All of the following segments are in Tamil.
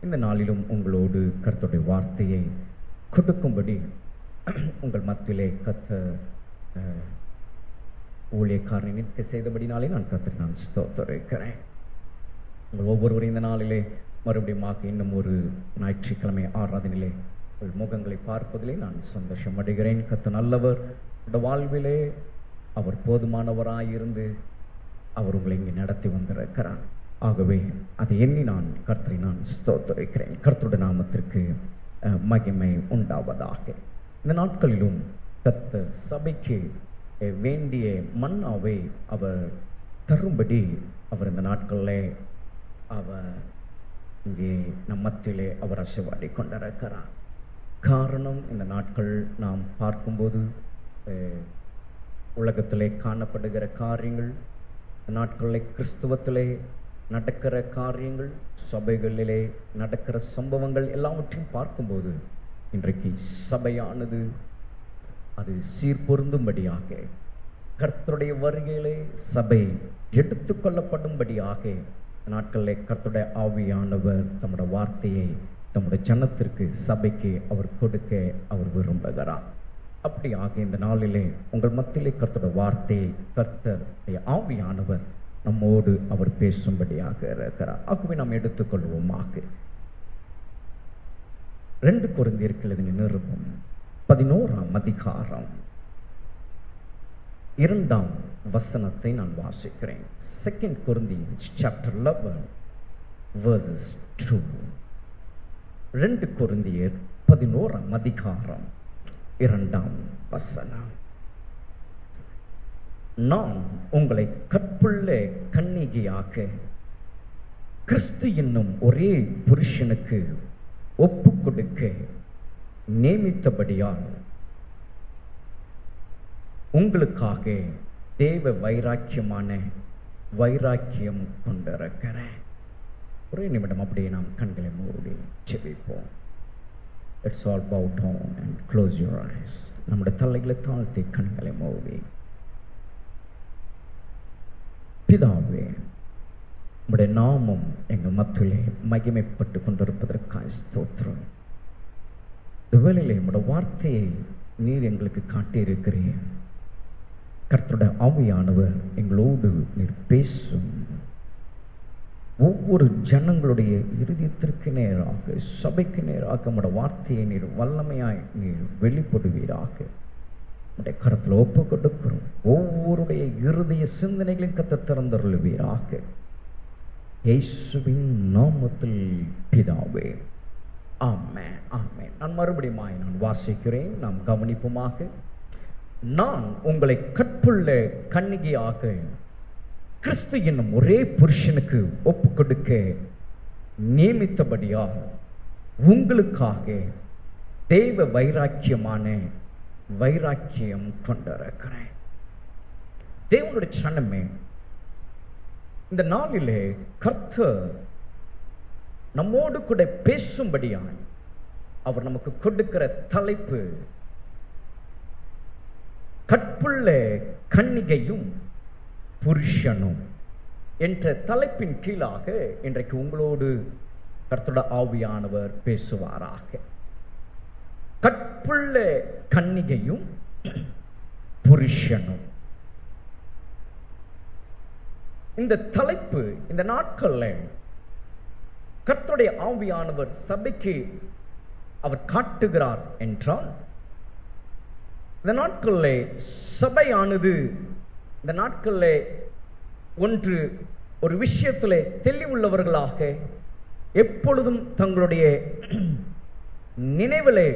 இந்த நாளிலும் உங்களோடு கர்த்தருடைய வார்த்தையை கொடுக்கும்படி உங்கள் மத்தியிலே கர்த்தர் ஊழியக்காரனை நிற்க செய்தபடினாலே நான் கர்த்தரை ஸ்தோத்திரிக்கிறேன். உங்கள் ஒவ்வொருவரும் இந்த நாளிலே மறுபடியும் இன்னும் ஒரு ஞாயிற்றுக்கிழமை ஆராதனையிலே உங்கள் முகங்களை பார்ப்பதிலே நான் சந்தோஷம் அடைகிறேன். கர்த்தர் நல்லவர், இந்த வாழ்விலே அவர் போதுமானவராயிருந்து அவர் உங்களை இங்கே நடத்தி வந்திருக்கிறார். ஆகவே அதை எண்ணி நான் கர்த்தரை ஸ்தோத்திரிக்கிறேன். கர்த்தருடைய நாமத்திற்கு மகிமை உண்டாவதாக. இந்த நாட்களிலும் கர்த்தர் சபைக்கு வேண்டிய மன்னாவை அவர் தரும்படி அவர் இந்த நாட்களில் அவர் இங்கே நம் மத்தியிலே அவர் ஆசீர்வாதி கொண்டிருக்கிறார். காரணம், இந்த நாட்கள் நாம் பார்க்கும்போது உலகத்திலே காணப்படுகிற காரியங்கள், நாட்களில் கிறிஸ்துவத்திலே நடக்கிற காரியங்கள், சபைகளிலே நடக்கிற சம்பவங்கள் எல்லாவற்றையும் பார்க்கும்போது இன்றைக்கு சபையானது அது சீர்பொருந்தும்படியாக, கர்த்தருடைய வருகையிலே சபை எடுத்துக்கொள்ளப்படும்படியாக நாட்களில் கர்த்தருடைய ஆவியானவர் தம்முடைய வார்த்தையை தம்முடைய ஜனத்திற்கு சபைக்கு அவர் கொடுக்க அவர் விரும்புகிறார். அப்படியாக இந்த நாளிலே உங்கள் மத்தியிலே கர்த்தருடைய வார்த்தையை கர்த்தருடைய ஆவியானவர் நம்மோடு அவர் பேசும்படியாக இருக்கிறார். ஆகவே நாம் எடுத்துக்கொள்வோமாக 2 கொரிந்தியருக்கு எழுதின நிருபம் 11ஆம் அதிகாரம் 2ஆம் வசனத்தை நான் வாசிக்கிறேன். 2 Corinthians chapter 11 verses 2. 2 கொரிந்தியர் 11ஆம் அதிகாரம் 2ஆம் வசனம். நான் உங்களை கற்புள்ள கன்னிகையாக கிறிஸ்து என்னும் ஒரே புருஷனுக்கு ஒப்பு கொடுக்க நியமித்தபடியால் உங்களுக்காக தேவ வைராக்கியம் கொண்டிருக்கிறேன். ஒரே நிமிடம் அப்படியே நாம் கண்களை மூடி ஜெபிப்போம். Let's all bow down and close your eyes. நம்முடைய தலைகளை தாழ்த்தி கண்களை மூடி. பிதாவே, உம்முடைய நாமம் எங்கள் மத்தியிலே மகிமைப்பட்டு கொண்டிருப்பதற்காக ஸ்தோத்திரம். இந்த வேளையிலே உம்முடைய வார்த்தையை நீர் எங்களுக்கு காட்டியிருக்கிறீர். கர்த்தருடைய ஆவியானவர் எங்களோடு நீர் பேசும். ஒவ்வொரு ஜனங்களுடைய இருதயத்திற்கு நேராக, சபைக்கு நேராக உம்முடைய வார்த்தையை நீர் வல்லமையாய் நீர் வெளிப்படுவீராக. உடைய கரத்தில் ஒப்பு கொடுக்கிறோம். ஒவ்வொருடைய இருதய சிந்தனைகளையும் கர்த்தர் திறந்தருளுவீராக. இயேசுவின் நாமத்தில் பிதாவே, ஆமென், ஆமென். நான் மறுபடியும் நான் வாசிக்கிறேன், நாம் கவனிப்புமாக. நான் உங்களை கற்புள்ள கன்னிகையாக கிறிஸ்து என்னும் ஒரே புருஷனுக்கு ஒப்பு கொடுக்க நியமித்தபடியால் உங்களுக்காக தேவ வைராக்கியம் கொண்டிருக்கிறேன். தேவனுடைய சனமே, இந்த நாளிலே கர்த்தர் நம்மோடு கூட பேசும்படியாய் அவர் நமக்கு கொடுக்கிற தலைப்பு கற்புள்ள கன்னிகையும் புருஷனும் என்ற தலைப்பின் கீழாக இன்றைக்கு உங்களோடு கர்த்தருடைய ஆவியானவர் பேசுவாராக. கற்புள்ள கன்னிகையும் புருஷனும். இந்த தலைப்பு இந்த நாட்களில் கர்த்தருடைய ஆவியானவர் சபைக்கு அவர் காட்டுகிறார் என்றால், இந்த நாட்களில் சபையானது இந்த நாட்களில் ஒரு விஷயத்திலே தெளிவுள்ளவர்களாக எப்பொழுதும் தங்களுடைய நினைவிலே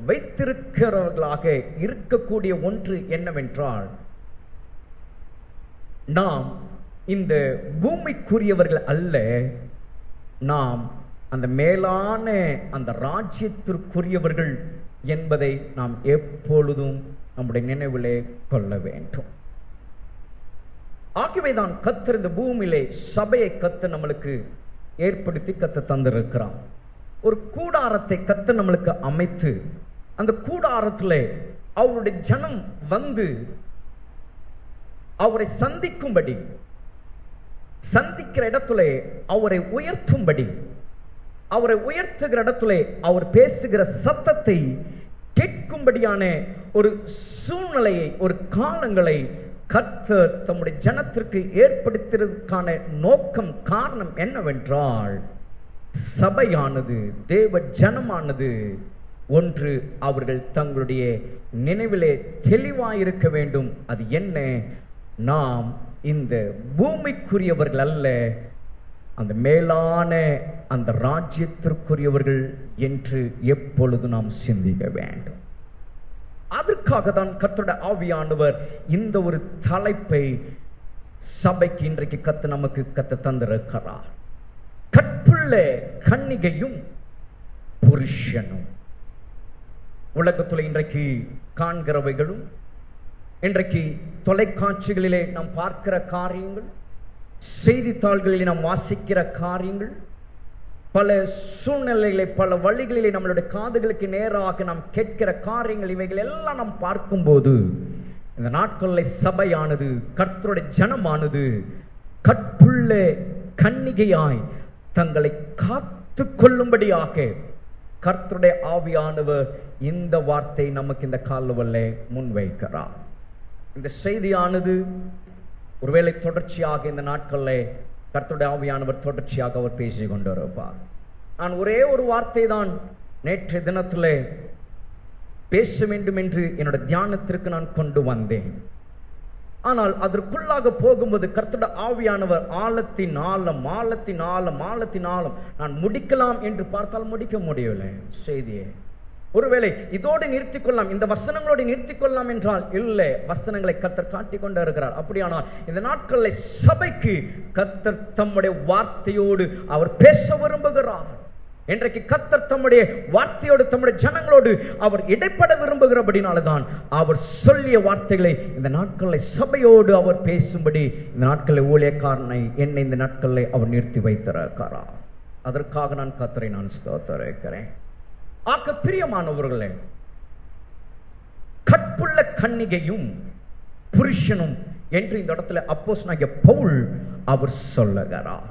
வைத்திருக்கிறவர்களாக இருக்கக்கூடிய ஒன்று என்னவென்றால், நாம் இந்த பூமிக்குரியவர்கள் அல்ல, நாம் அந்த மேலான அந்த ராஜ்யத்திற்குரியவர்கள் என்பதை நாம் எப்பொழுதும் நம்முடைய நினைவிலே கொள்ள வேண்டும். ஆகவேதான் கர்த்தர் இந்த பூமியிலே சபையை கர்த்தர் நம்மளுக்கு ஏற்படுத்தி கர்த்தர் தந்திருக்கிறார். ஒரு கூடாரத்தை கர்த்தர் நம்மளுக்கு அமைத்து, அந்த கூடாரத்திலே அவருடைய ஜனம் வந்து அவரை சந்திக்கும்படி, சந்திக்கிற இடத்துல அவரை உயர்த்தும்படி அவரை உயர்த்துகிற இடத்துல அவர் பேசுகிற சத்தத்தை கேட்கும்படியான ஒரு சூழ்நிலையை, ஒரு காலங்களை கர்த்தர் தம்முடைய ஜனத்திற்கு ஏற்படுத்துவதற்கான நோக்கம், காரணம் என்னவென்றால், சபையானது, தேவ ஜனமானது ஒன்று அவர்கள் தங்களுடைய நினைவிலே தெளிவாயிருக்க வேண்டும். அது என்ன? நாம் இந்த பூமிக்குரியவர்கள் அல்ல, அந்த மேலான அந்த ராஜ்யத்திற்குரியவர்கள் என்று எப்பொழுது நாம் சிந்திக்க வேண்டும். அதற்காக தான் கர்த்தருடைய ஆவியானவர் இந்த ஒரு தலைப்பை சபைக்கு இன்றைக்கு நமக்கு தந்திருக்கிறார். கற்புள்ள கன்னிகையும் புருஷனும். உலகத்துல இன்றைக்கு காண்கிறவைகளும், இன்றைக்கு தொலைக்காட்சிகளிலே நாம் பார்க்கிற காரியங்கள், செய்தித்தாள்களிலே நாம் வாசிக்கிற காரியங்கள், பல சூழ்நிலைகளை, பல வழிகளிலே நம்மளுடைய காதுகளுக்கு நேராக நாம் கேட்கிற காரியங்கள், இவைகள் எல்லாம் நாம் பார்க்கும்போது இந்த நாட்களில் சபையானது, கர்த்தருடைய ஜனமானது கற்புள்ள கன்னிகையாய் தங்களை காத்து கொள்ளும்படியாக கர்த்தருடைய ஆவியானவர் இந்த வார்த்தை நமக்கு இந்த காலவல்ல முன்வைக்கிறார். இந்த செய்தியானது ஒருவேளை தொடர்ச்சியாக இந்த நாட்களில் கர்த்தருடைய ஆவியானவர் தொடர்ச்சியாக அவர் பேசிக் கொண்டிருப்பார். நான் ஒரே ஒரு வார்த்தை தான் நேற்று தினத்தில் பேச வேண்டும் என்று என்னோட தியானத்திற்கு நான் கொண்டு வந்தேன். ஆனால் அதற்குள்ளாக போகும்போது கர்த்தருடைய ஆவியானவர் ஆழத்தின் ஆழம் நான் முடிக்கலாம் என்று பார்த்தால் முடிக்க முடியவில்லை செய்தியை. ஒருவேளை இதோடு நிறுத்திக் கொள்ளலாம், இந்த வசனங்களோடு நிறுத்திக் கொள்ளலாம் என்றால் இல்லை, வசனங்களை கர்த்தர் காட்டிக் கொண்டு இருக்கிறார். அப்படியானால் இந்த நாட்களில் சபைக்கு கர்த்தர் தம்முடைய வார்த்தையோடு அவர் பேச விரும்புகிறார். இன்றைக்கு கர்த்தர் தம்முடைய வார்த்தையோடு, தம்முடைய ஜனங்களோடு அவர் இடைப்பட விரும்புகிறபடினால்தான் அவர் சொல்லிய வார்த்தைகளை இந்த நாட்களில் சபையோடு அவர் பேசும்படி இந்த நாட்களில் ஊழியக்காரனை என்னை இந்த நாட்களில் அவர் நிறுத்தி வைத்திருக்கிறார். அதற்காக நான் கர்த்தரை ஸ்தோத்திரிக்கிறேன். ஆக பிரியமானவர்களே, கற்புள்ள கன்னிகையும் புருஷனும் என்று இந்த இடத்துல அப்போஸ்தலனாகிய பவுல் அவர் சொல்லுகிறார்.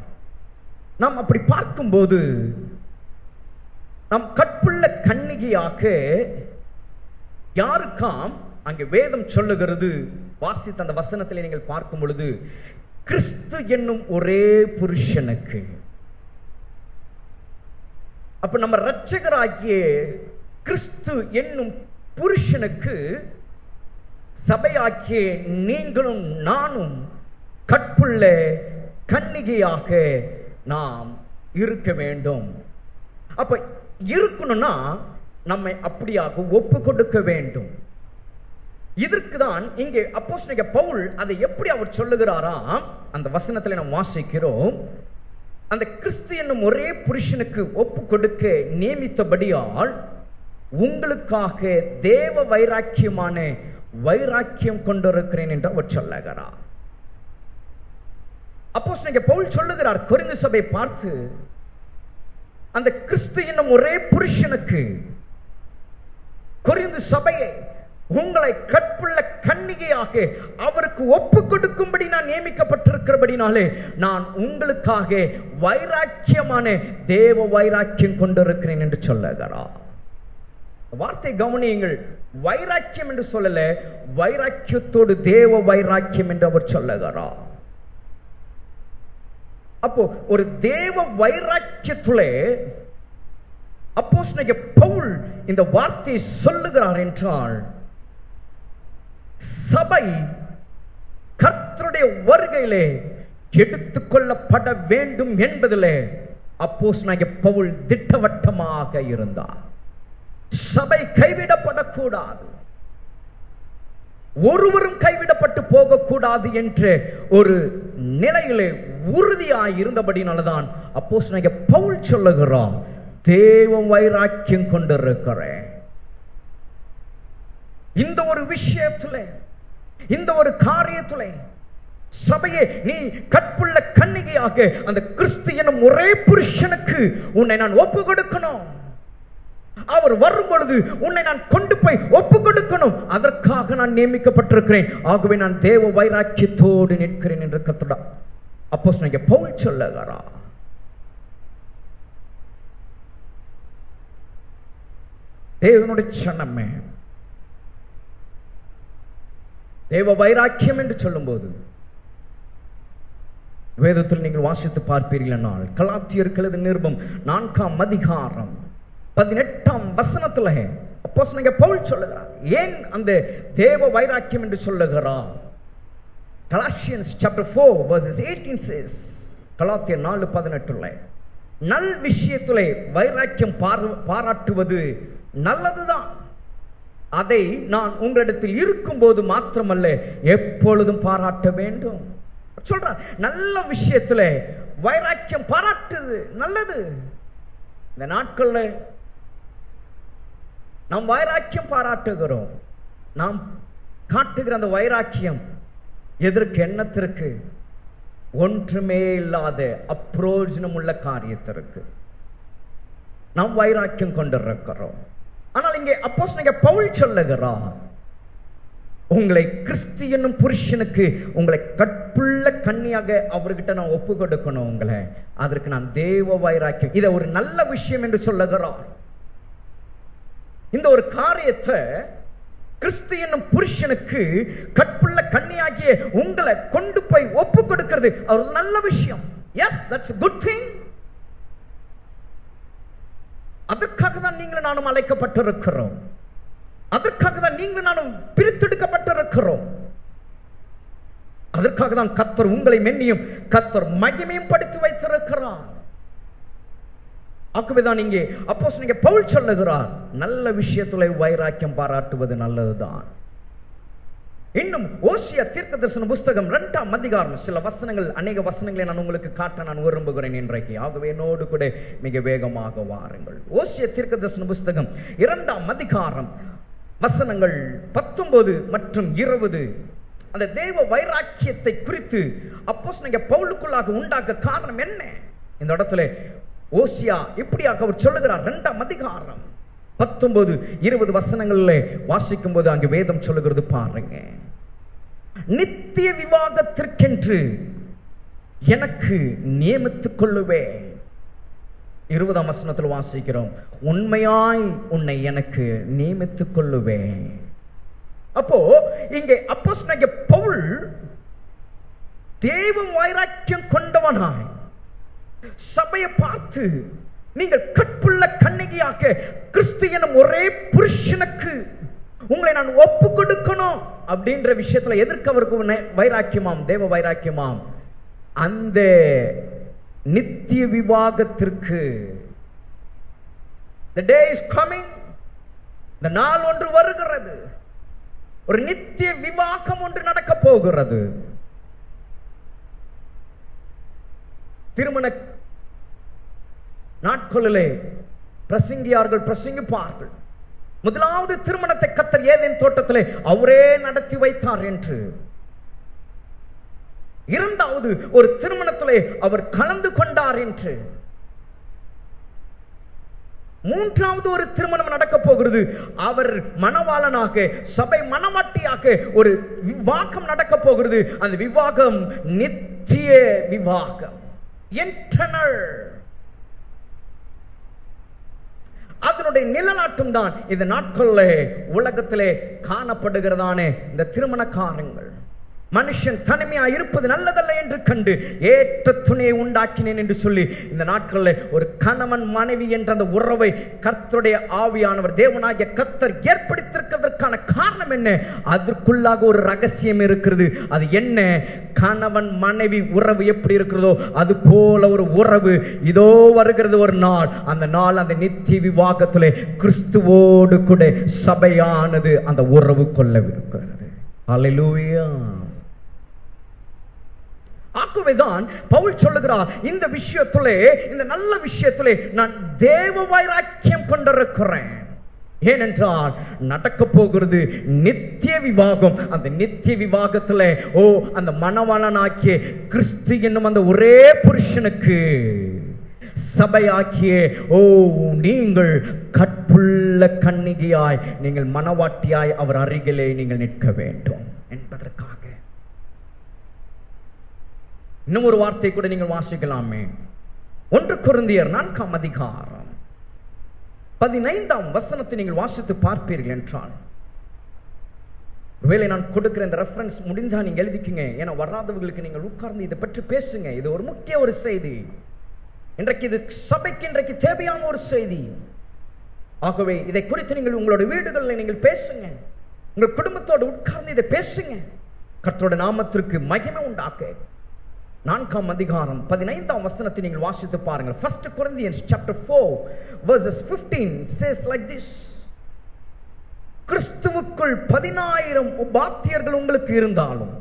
நாம் அப்படி பார்க்கும்போது நாம் கற்புள்ள கன்னிகையாக யாருக்காம் அங்கே வேதம் சொல்லுகிறது, வாசித்த அந்த வசனத்தில் நீங்கள் பார்க்கும் பொழுது, கிறிஸ்து என்னும் ஒரே புருஷனுக்கு. அப்ப நம்ம இரட்சகராகிய கிறிஸ்து என்னும் புருஷனுக்கு சபையாகிய நீங்களும் நானும் கற்புள்ள கன்னிகையாக நாம் இருக்க வேண்டும். அப்ப இருக்கணும்னா நம்மை அப்படியாக ஒப்பு கொடுக்க வேண்டும். இதற்கு தான் இங்கே அப்போஸ்தலனாகிய பவுல் அதை எப்படி அவர் சொல்லுகிறாராம், அந்த வசனத்தில் நாம் வாசிக்கிறோம். அந்த கிறிஸ்து என்னும் ஒரே புருஷனுக்கு ஒப்பு கொடுக்க நியமித்தபடியால் உங்களுக்காக தேவ வைராக்கியமான வைராக்கியம் கொண்டிருக்கிறேன் என்று அவர் சொல்லுகிறார். அப்போஸ்தலனாகிய பவுல் சொல்லுகிறார் கொரிந்து சபை பார்த்து, அந்த கிறிஸ்து என்னும் ஒரே புருஷனுக்கு, கொரிந்து சபையை உங்களை கற்புள்ள கன்னிகையாக அவருக்கு ஒப்பு கொடுக்கும்படி நான் நியமிக்கப்பட்டிருக்கிறபடினாலே நான் உங்களுக்காக வைராக்கியமான தேவ வைராக்கியம் கொண்டிருக்கிறேன் என்று சொல்லுகிறார். வார்த்தை கவனியுங்கள், வைராக்கியம் என்று சொல்லல, வைராக்கியத்தோடு தேவ வைராக்கியம் என்று அவர் சொல்லுகிறார். அப்போ ஒரு தேவ வைராக்கியத்திலே அப்போஸ்தலனாகிய பவுல் இந்த வார்த்தையை சொல்லுகிறார் என்றால், சபை கர்த்தருடைய வருகையிலே எடுத்துக்கொள்ளப்பட வேண்டும் என்பதிலே அப்போஸ்தலனாகிய பவுல் திட்டவட்டமாக இருந்தார். சபை கைவிடப்படக்கூடாது, ஒருவரும் கைவிடப்பட்டு போகக்கூடாது என்ற ஒரு நிலையிலே உறுதியாய் இருந்தபடினால்தான் அப்போஸ்தலனாகிய பவுல் சொல்லுகிறார், தேவ வைராக்கியம் கொண்டிருக்கிறேன். இந்த ஒரு விஷயத்திலே, இந்த ஒரு காரியத்திலே சபையே நீ கற்புள்ள கன்னிகையாக அந்த கிறிஸ்து எனும் ஒரே புருஷனுக்கு உன்னை நான் ஒப்பு கொடுக்கணும். அவர் வரும் பொழுது உன்னை நான் கொண்டு போய் ஒப்பு கொடுக்கணும். அதற்காக நான் நியமிக்கப்பட்டிருக்கிறேன். ஆகவே நான் தேவ வைராக்கியத்தோடு நிற்கிறேன் என்று கர்த்தர் அப்போஸ்தலனாகிய பவுல் சொல்லுகிறார். தேவனுடைய சனமே, தேவ வைராக்கியம் என்று சொல்லும்போது வேதத்தில் நீங்கள் வாசித்து பார்ப்பீர்கள் என்றால் கலாத்தியருக்கு எழுதின நிருபம் 4ஆம் அதிகாரம் 18ஆம் வசனத்துல அப்போஸ்தலனாகிய பவுல் சொல்லுகிறார். ஏன் அந்த தேவ வைராக்கியம் என்று சொல்லுகிறார்? Colossians chapter 4 verses 18 says, கலாத்தியர் 4:18, நல் விஷயத்திலே வைராக்கியம் பாராட்டுவது நல்லதுதான், அதை நான் உங்களிடத்தில் இருக்கும்போது மாத்திரமல்ல எப்பொழுதும் பாராட்ட வேண்டும் சொல்றார். நல்ல விஷயத்துல வைராக்கியம் பாராட்டுது நல்லது. இந்த நாட்கள்ல நாம் வைராக்கியம் பாராட்டுகிறோம். நாம் காட்டுகிற அந்த வைராக்கியம் எதற்கு? எண்ணத்திற்கு? ஒன்றுமே இல்லாத அப்பிரோஜனம் உள்ள காரியத்திற்கு நாம் வைராக்கியம் கொண்டிருக்கிறோம். ஆனால் இங்கே அப்போஸ்தலனாகிய பவுல் சொல்லுகிறார், உங்களை கிறிஸ்து என்னும் புருஷனுக்கு உங்களை கற்புள்ள கன்னியாக அவர்கிட்ட நான் ஒப்பு கொடுக்கணும். உங்களை அதற்கு நான் தேவ வைராக்கியம், இதை ஒரு நல்ல விஷயம் என்று சொல்லுகிறார். இந்த ஒரு காரியத்தை கிறிஸ்து என்னும் புருஷனுக்கு கற்புள்ள கன்னியாகிய உங்களை கொண்டு போய் ஒப்பு கொடுக்கிறது ஒரு நல்ல விஷயம். Yes, that's a good thing. அதற்காக தான் நீங்களும் நானும் அழைக்கப்பட்டிருக்கிறோம். அதற்காக தான் நீங்களும் நானும் பிரித்தெடுக்கப்பட்டிருக்கிறோம். அதற்காக தான் கர்த்தர் உங்களை மென்னியும் கர்த்தர் மகிமையும் படுத்தி வைத்திருக்கிறார். ஆகவேதான் இங்கே அப்போஸ்தலனாகிய பவுல் சொல்லுகிறார், நல்ல விஷயத்துல வைராக்கியம் பாராட்டுவது நல்லதுதான். இன்னும் ஓசியா தீர்க்கதரிசன புஸ்தகம் 2ஆம் அதிகாரம் சில வசனங்கள், அநேக வசனங்களை நான் உங்களுக்கு காட்ட நான் விரும்புகிறேன் இன்றைக்கு. ஆகவே என்னோடு கூட மிக வேகமாக வாருங்கள். ஓசியா தீர்க்கதரிசன புஸ்தகம் 2ஆம் அதிகாரம் வசனங்கள் 19 மற்றும் 20 அந்த தேவ வைராக்கியத்தை குறித்து அப்போஸ்தலனாகிய பவுலுக்குள்ளாக உண்டாக்க காரணம் என்ன? இந்த இடத்துல ஓசியா இப்படியாக அவர் சொல்லுகிறார். 2ஆம் அதிகாரம் 19, 20 வசனங்கள்ல வாசிக்கும் போது அங்கு வேதம் சொல்லுகிறது பாருங்க. நித்திய விவாகத்திற்கென்று எனக்கு நியமித்துக் கொள்ளுவேன். 20ஆம் வசனத்தில் வாசிக்கிறோம், உண்மையாய் உன்னை எனக்கு நியமித்துக் கொள்ளுவேன். அப்போ இங்கே அப்போஸ்தலனாகிய பவுல் தேவ வைராக்கியம் கொண்டவனாய் சபையை பார்த்து, நீங்கள் கற்புள்ள கன்னிகையாக கிறிஸ்து எனும் ஒரே புருஷனுக்கு உங்களை நான் ஒப்பு கொடுக்கணும் அப்படின்ற விஷயத்துல எதற்கு அவருக்கு வைராக்கியமாம், தேவ வைராக்கியமாம், அந்த நித்திய விவாகத்திற்கு. The day is coming, இந்த நாள் ஒன்று வருகிறது, ஒரு நித்திய விவாகம் ஒன்று நடக்க போகிறது. திருமண நாட்களிலே பிரசங்கியார்கள் பிரசங்கிப்பார்கள், முதலாவது திருமணத்தை கர்த்தர் ஏதேன் தோட்டத்திலே அவரே நடத்தி வைத்தார் என்று. இரண்டாவது ஒரு திருமணத்திலே அவர் கலந்து கொண்டார் என்று. மூன்றாவது ஒரு திருமணம் நடக்க போகிறது, அவர் மணவாளனாக சபை மணவாட்டியாக ஒரு விவாகம் நடக்க போகிறது. அந்த விவாகம் நித்திய விவாகம், எட்டர்னல். அதனுடைய நிலநாட்டம் தான் இந்த நாட்களிலே உலகத்திலே காணப்படுகிறதான இந்த திருமண காரியங்கள். மனுஷன் தனிமையா இருப்பது நல்லதல்ல என்று கண்டு ஏற்ற துணையை உண்டாக்கினேன் என்று சொல்லி இந்த நாட்களில் ஒரு கணவன் மனைவி என்ற அந்த உறவை கர்த்தருடைய ஆவியானவர் தேவனாகிய கர்த்தர் ஏற்படுத்தியிருக்கிறதற்கான காரணம் என்ன? அதற்குள்ளாக ஒரு ரகசியம் இருக்கிறது. அது என்ன? கணவன் மனைவி உறவு எப்படி இருக்கிறதோ அது போல ஒரு உறவு இதோ வருகிறது ஒரு நாள். அந்த நாள் அந்த நித்திய விவாகத்திலே கிறிஸ்துவோடு கூட சபையானது அந்த உறவு கொள்ளவிருக்கிறது. ஹல்லேலூயா. ஆகவேதான் பவுல் சொல்லுகிறார், இந்த விஷயத்திலே, இந்த நல்ல விஷயத்திலே நான் தேவ வைராக்கியம் கொண்டிருக்கிறேன். ஏனென்றால் நடக்க போகிறது நித்திய விவாகம். அந்த நித்திய விவாகத்திலே அந்த மணவாளனாகிய கிறிஸ்து என்னும் அந்த ஒரே புருஷனுக்கு சபையாக்கிய நீங்கள் கற்புள்ள கன்னிகையாய், நீங்கள் மணவாட்டியாய் அவர் அருகிலே நீங்கள் நிற்க வேண்டும் என்பதற்காக. இன்னும் ஒரு வார்த்தை கூட நீங்கள் வாசிக்கலாமே. 1 கொரிந்தியர் 4ஆம் அதிகாரம் 15ஆம் வசனத்தை நீங்கள் வாசித்து பார்ப்பீர்கள் என்றால், ஒருவேளை நான் கொடுக்கிற இந்த ரெஃபரன்ஸ் முடிஞ்சா நீங்க எழுதிக்கங்க. ஏன்னா வராதவர்களுக்கு நீங்கள் உட்கார்ந்து இதை பற்றி பேசுங்க. இது ஒரு முக்கிய ஒரு செய்தி. இன்றைக்கு இது சபைக்கு இன்றைக்கு தேவையான ஒரு செய்தி. ஆகவே இதை குறித்து நீங்கள் உங்களுடைய வீடுகளில் நீங்கள் பேசுங்க. உங்கள் குடும்பத்தோடு உட்கார்ந்து இதை பேசுங்க. கர்த்தருடைய நாமத்திற்கு மகிமை உண்டாக்க 4ஆம் அதிகாரம் 15ஆம் வசனத்தை நீங்கள் வாசித்து பாருங்கள். 1 Corinthians chapter 4 verses 15 says like this: கிறிஸ்துவுக்குள் 10,000 உபாத்தியர்கள் உங்களுக்கு இருந்தாலும்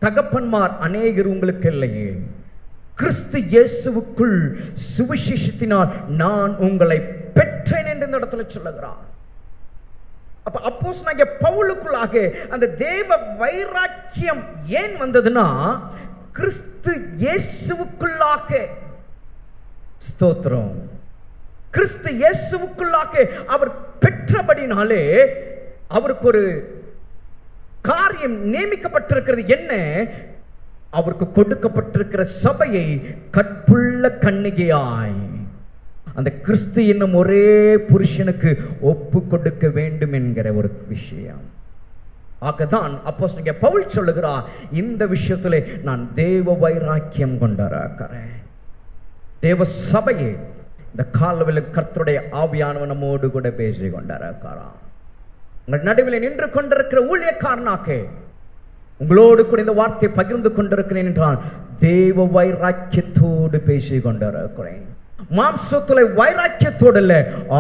தகப்பன்மார் அநேகர் உங்களுக்கு இல்லையே. கிறிஸ்து இயேசுவுக்குள் சுவிசேஷத்தினால் நான் உங்களை பெற்றேன் என்று இந்த இடத்துல சொல்லுகிறார். அப்ப அப்போஸ்தலனாகிய பவுலுக்குள்ளாக அந்த தேவ வைராக்கியம் ஏன் வந்ததுன்னா, கிறிஸ்து இயேசுவுக்குள்ளாக, ஸ்தோத்திரம், கிறிஸ்து இயேசுவுக்குள்ளாக அவர் பெற்றபடினாலே அவருக்கு ஒரு காரியம் நியமிக்கப்பட்டிருக்கிறது. என்ன? அவருக்கு கொடுக்கப்பட்டிருக்கிற சபையை கற்புள்ள கன்னிகையாய் அந்த கிறிஸ்து என்னும் ஒரே புருஷனுக்கு ஒப்பு கொடுக்க வேண்டும் என்கிற ஒரு விஷயம். ஆகதான் அப்போஸ்தலனாகிய பவுல் சொல்லுகிறார், இந்த விஷயத்திலே நான் தேவ வைராக்கியம் கொண்டிருக்கிறேன். தேவ சபையை இந்த காலவில் கர்த்தருடைய ஆவியானவர் நம்மோடு கூட பேசி கொண்டிருக்கிறார். உங்கள் நடுவில் நின்று கொண்டிருக்கிற ஊழியக்காரனாக உங்களோடு கூட இந்த வார்த்தையை பகிர்ந்து கொண்டிருக்கிறேன் என்றால் தேவ வைராக்கியத்தோடு பேசி கொண்டிருக்கிறேன். மாம்சத்துல வைராக்கியத்தோடு இல்ல,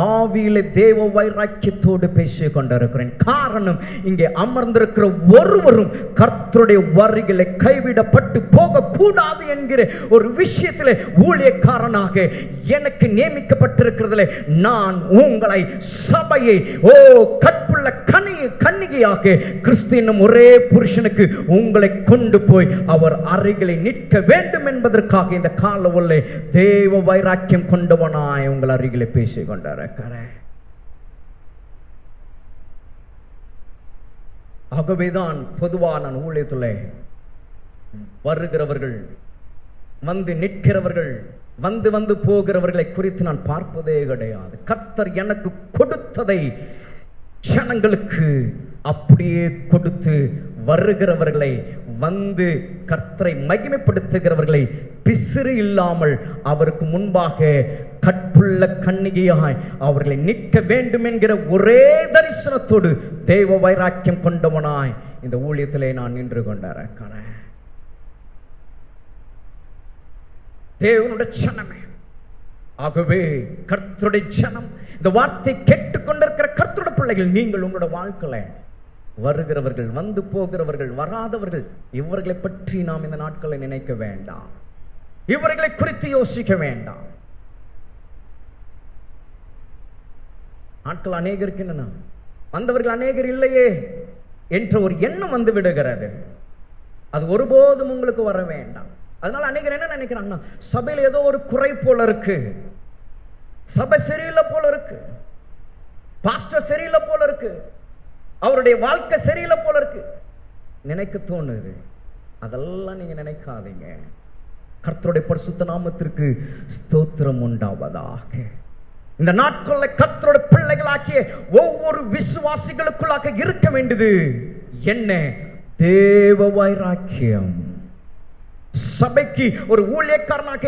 ஆவியில தேவ வைராக்கியத்தோடு பேசி கொண்டிருக்கிறேன். காரணம், இங்கே அமர்ந்திருக்கிற ஒருவரும் கர்த்தருடைய வருகையிலே கைவிடப்பட்டு போக கூடாது என்கிற ஒரு விஷயத்திலே ஊழியக்காரனாக எனக்கு நியமிக்கப்பட்டிருக்கிறதுல நான் உங்களை சபையை கற்புள்ள கன்னிகையாக கிறிஸ்து என்னும் ஒரே புருஷனுக்கு உங்களை கொண்டு போய் அவர் அருகிலே நிற்க வேண்டும் என்பதற்காக இந்த காலவல்லே தேவ வைராக்கியம் கொண்டவனாய் உங்கள் அருகிலே பேசிக் கொண்டிருக்கிறேன். ஆகவேதான் பொதுவாக நான் ஊழியத்திலே வருகிறவர்கள், வந்து நிற்கிறவர்கள், வந்து வந்து போகிறவர்களை குறித்து நான் பார்ப்பதே கிடையாது. கர்த்தர் எனக்கு கொடுத்ததை ஜனங்களுக்கு அப்படியே கொடுத்து வருகிறவர்களை, வந்து கர்த்தரை மகிமைப்படுத்துகிறவர்களை பிசிறு இல்லாமல் அவருக்கு முன்பாக கற்புள்ள கன்னிகையாய் அவர்களை நிற்க வேண்டும் என்கிற ஒரே தரிசனத்தோடு தேவ வைராக்கியம் கொண்டவனாய் இந்த ஊழியத்திலே நான் நின்று கொண்டிருக்கிறேன். தேவனுடைய ஜனமே, ஆகவே கர்த்தருடைய ஜனம், இந்த வார்த்தை கேட்டுக்கொண்டிருக்கிற கர்த்தருடைய பிள்ளைகள், நீங்கள் உங்களோட வாழ்க்கையில வருகிறவர்கள், வந்து போகிறவர்கள், வராதவர்கள், இவர்களை பற்றி நாம் இந்த நாட்களை நினைக்க வேண்டாம். இவர்களை குறித்து யோசிக்க வேண்டாம். நாட்கள் அநேகருக்கு என்னன்னா, வந்தவர்கள் அநேகர் இல்லையே என்ற ஒரு எண்ணம் வந்து விடுகிறது. அது ஒருபோதும் உங்களுக்கு வர வேண்டாம். அதனால அநேகர் என்ன நினைக்கிறாங்கன்னா, சபையில் ஏதோ ஒரு குறை போல இருக்கு, சபை சரியில்லை போல இருக்கு, பாஸ்டர் சரியில்லை போல இருக்கு, அவருடைய வாழ்க்கை சரியில்லை போல இருக்கு நினைக்க தோணுது. அதெல்லாம் நீங்க நினைக்காதீங்க. கர்த்தருடைய பரிசுத்த நாமத்திற்கு ஸ்தோத்திரம் உண்டாவதாக. இந்த நாட்களில் கர்த்தருடைய பிள்ளைகளாகிய ஒவ்வொரு விசுவாசிகளுக்குள்ளாக இருக்க வேண்டியது என்ன? தேவ வைராக்கியம். சபைக்கு ஒரு ஊழியக்காரனாக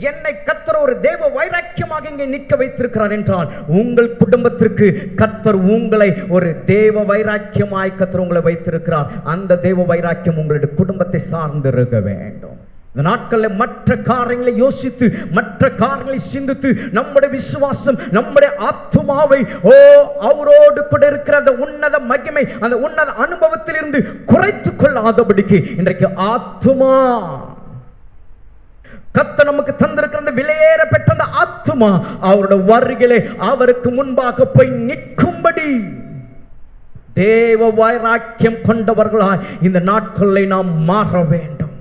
என்னை கர்த்தர் ஒரு தேவ வைராக்கியமாக இங்கே நிற்க வைத்திருக்கிறார் என்றால், உங்கள் குடும்பத்திற்கு கர்த்தர் உங்களை ஒரு தேவ வைராக்கியமாய் கர்த்தர் உங்களை வைத்திருக்கிறார். அந்த தேவ வைராக்கியம் உங்களுடைய குடும்பத்தை சார்ந்து இருக்க வேண்டும். இந்த நாட்களில் மற்ற காரியங்களை யோசித்து, மற்ற காரியங்களை சிந்தித்து, நம்முடைய விசுவாசம், நம்முடைய ஆத்துமாவை அவரோடு கூட இருக்கிற அந்த உன்னத மகிமை, அந்த உன்னத அனுபவத்தில் இருந்து குறைத்துக் கொள்ளாதபடிக்கு இன்றைக்கு ஆத்துமா, கர்த்தர் நமக்கு தந்திருக்கிற அந்த விலையேற பெற்ற அந்த ஆத்துமா அவருடைய வருகையிலே அவருக்கு முன்பாக போய் நிற்கும்படி தேவ வைராக்கியம் கொண்டவர்களாய் இந்த நாட்களில் நாம் மாற வேண்டும்.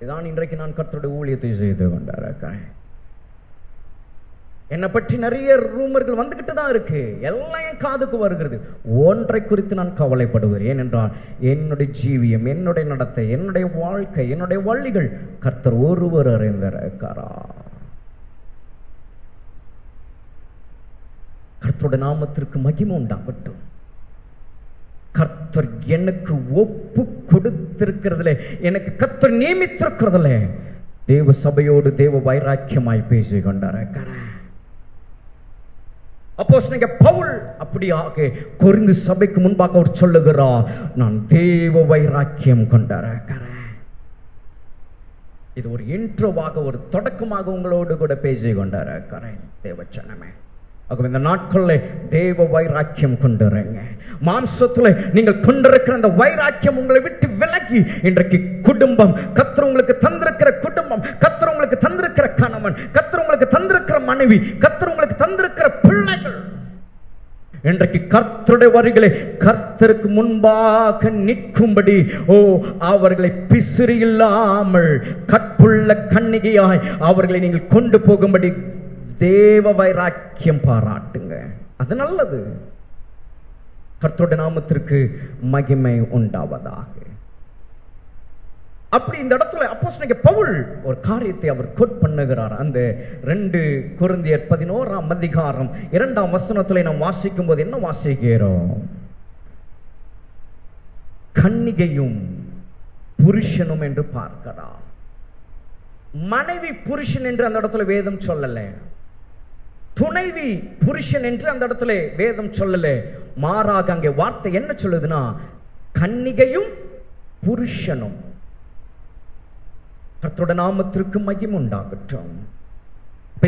இதான் இன்றைக்கு நான் கர்த்தருடைய ஊழியத்தை செய்து கொண்டிருக்கிறேன். என்னை பற்றி நிறைய ரூமர்கள் வந்துகிட்டு தான் இருக்கு, எல்லாம் என் காதுக்கு வருகிறது. ஒன்றை குறித்து நான் கவலைப்படுவேன். ஏனென்றால் என்னுடைய ஜீவியம், என்னுடைய நடத்தை, என்னுடைய வாழ்க்கை, என்னுடைய வழிகள் கர்த்தர் ஒருவர் அறிந்திருக்கிறார். கர்த்தருடைய நாமத்திற்கு மகிமை உண்டாகட்டும். கர்த்தர் எனக்கு ஒப்பு கொடுத்திருக்கிறதுல, எனக்கு கர்த்தர் நியமித்திருக்கிறதுல தேவ சபையோடு தேவ வைராக்கியமாய் பேசிக் கொண்டிருக்கிறேன். அப்போஸ்தலனாகிய பவுல் அப்படியாக கொரிந்து சபைக்கு முன்பாக அவர் சொல்லுகிறார், நான் தேவ வைராக்கியம் கொண்டிருக்கிறேன். இது ஒரு இன்ட்ரோவாக, ஒரு தொடக்கமாக உங்களோடு கூட பேசிக் கொண்டிருக்கிறேன் தேவச்சனமே. இந்த நாட்களில் தேவ வைராக்கியம் கொண்டிருங்க. மாம்சத்துல நீங்கள் கொண்டிருக்கிற அந்த வைராக்கியம் உங்களை விட்டு விலகி இன்றைக்கு குடும்பம், கர்த்தர் உங்களுக்கு தந்திருக்கிற குடும்பம், கர்த்தர் உங்களுக்கு தந்திருக்கிற கணவன், கர்த்தர் உங்களுக்கு தந்திருக்கிற மனைவி, கர்த்தர் உங்களுக்கு தந்திருக்கிற பிள்ளைகள் இன்றைக்கு கர்த்தருடைய வருகையிலே கர்த்தருக்கு முன்பாக நிற்கும்படி அவர்களை பிசிறி இல்லாமல் கற்புள்ள கன்னிகையாய் அவர்களை நீங்கள் கொண்டு போகும்படி தேவ வைராக்கியம் பாராட்டுங்க. அது நல்லது. கர்த்தருடைய நாமத்திற்கு மகிமை உண்டாவதாக. அப்படி இந்த இடத்துல அப்போஸ்தலனாகிய பவுல் ஒரு காரியத்தை அவர் கோட் பண்ணுகிறார். அந்த 2 கொரிந்தியர் 11ஆம் அதிகாரம் 2ஆம் வசனத்தில் நாம் வாசிக்கும் போது என்ன வாசிக்கிறோம்? கன்னிகையும் புருஷனும் என்று பார்க்கிறார். மனைவி புருஷன் என்று அந்த இடத்துல வேதம் சொல்லல, துணைவி புருஷன் என்று அந்த இடத்துல வேதம் சொல்லல. மாறாக அங்கே வார்த்தை என்ன சொல்லுதுன்னா, கன்னிகையும் புருஷனும். கர்த்தருடைய நாமத்திற்கு மகிமை உண்டாகட்டும்.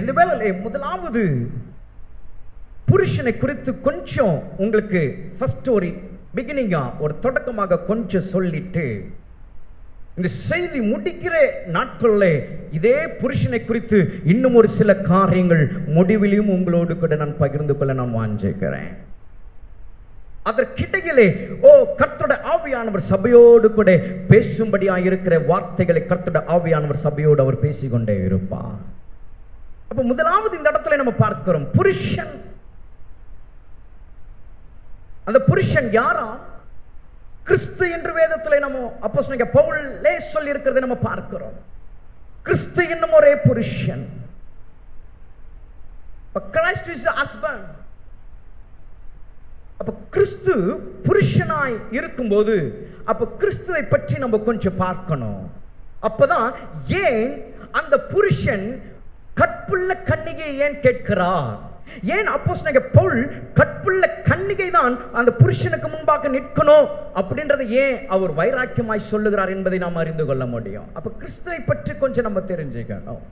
இந்த வேளையிலே முதலாவது புருஷனை குறித்து கொஞ்சம் உங்களுக்கு ஃபர்ஸ்ட் ஒரு பிகினிங்கா, ஒரு தொடக்கமாக கொஞ்சம் சொல்லிட்டு இந்த செய்தி முடிக்கிற நாட்களில் இதே புருஷனை குறித்து இன்னும் ஒரு சில காரியங்கள் முடிவிலையும் உங்களோடு கூட நான் பகிர்ந்து கொள்ள நான் வாஞ்சிக்கிறேன். அதற்கிடையிலே கர்த்தருடைய ஆவியானவர் சபையோடு கூட பேசும்படியாக இருக்கிற வார்த்தைகளை கர்த்தருடைய ஆவியானவர் சபையோடு அவர் பேசிக்கொண்டே இருப்பார். அப்ப முதலாவது இந்த இடத்துல நம்ம பார்க்கிறோம் புருஷன். அந்த புருஷன் யாரா? கிறிஸ்து என்று வேதத்திலே நம்ம அப்போஸ்தலனாகிய பவுலே சொல்லி இருக்கிறதை நம்ம பார்க்கிறோம். கிறிஸ்து என்னும் ஒரே புருஷன். Christ is the husband. அப்ப கிறிஸ்து புருஷனாய் இருக்கும்போது அப்ப கிறிஸ்துவை பற்றி நம்ம கொஞ்சம் பார்க்கணும். அப்பதான் ஏன் அந்த புருஷன் கற்புள்ள கன்னிகை ஏன் கேட்கிறார்? ஏன் அப்போஸ்தலனாகிய பவுல் கற்புள்ள கன்னிகை தான் அந்த புருஷனுக்கு முன்பாக நிற்கணும் அப்படின்றதை ஏன் அவர் வைராக்கியமாய் சொல்லுகிறார் என்பதை நாம் அறிந்து கொள்ள முடியும். அப்ப கிறிஸ்துவை பற்றி கொஞ்சம் நம்ம தெரிஞ்சுக்கணும்.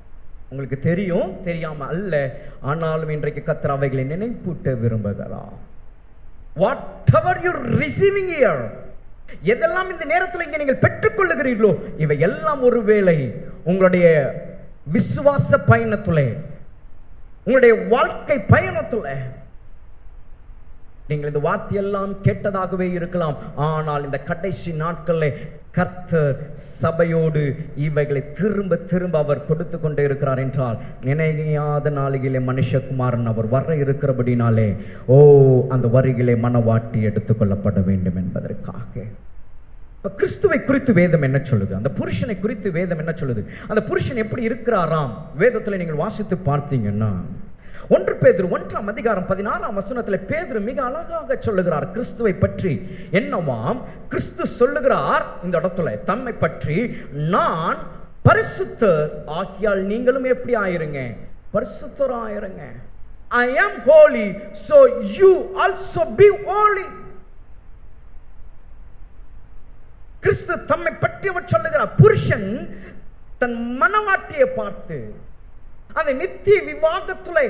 உங்களுக்கு தெரியும், தெரியாம அல்ல, ஆனாலும் இன்றைக்கு கர்த்தர் அவைகளை நினைப்பூட்ட விரும்புகிறார். whatever you receiving here, எதெல்லாம் இந்த நேரத்தில் இங்கே நீங்கள் பெற்றுக்கொள்ளுகிறீர்களோ இவை எல்லாம் ஒருவேளை உங்களுடைய விசுவாச பயணத்திலே, உங்களுடைய வாழ்க்கை பயணத்துல நீங்கள் இந்த வார்த்தையெல்லாம் கேட்டதாகவே இருக்கலாம். ஆனால் இந்த கடைசி நாட்களில் கர்த்தர் சபையோடு இவைகளை திரும்ப திரும்ப அவர் கொடுத்து கொண்டே இருக்கிறார் என்றால், நினையாத நாளிலே மனுஷகுமாரன் அவர் வர இருக்கிறபடினாலே அந்த வருகிலே மனவாட்டி எடுத்துக்கொள்ளப்பட வேண்டும் என்பதற்காக. கிறிஸ்துவை குறித்து வேதம் என்ன சொல்லுது? அந்த புருஷனை குறித்து வேதம் என்ன சொல்லுது? அந்த புருஷன் எப்படி இருக்கிறாராம்? வேதத்தில் நீங்கள் வாசித்து பார்த்தீங்கன்னா 1 பேதுரு 1ஆம் அதிகாரம் 16ஆம் வசனத்தில் பேதுரு மிக அழகாக சொல்லுகிறார் கிறிஸ்துவை பற்றி. என்னவாம்? கிறிஸ்து சொல்லுகிறார் இந்த இடத்துல தம்மை பற்றி, நான் பரிசுத்தர் ஆகியால் நீங்களும் எப்படி ஆயிருங்க? பரிசுத்தர் ஆயிருங்க. I am holy, so you also be holy. கிறிஸ்து தம்மை பற்றி அவர் சொல்லுகிறார். புருஷன் தன் மனவாட்டியை பார்த்து அதை நித்திய விவாகத்திலே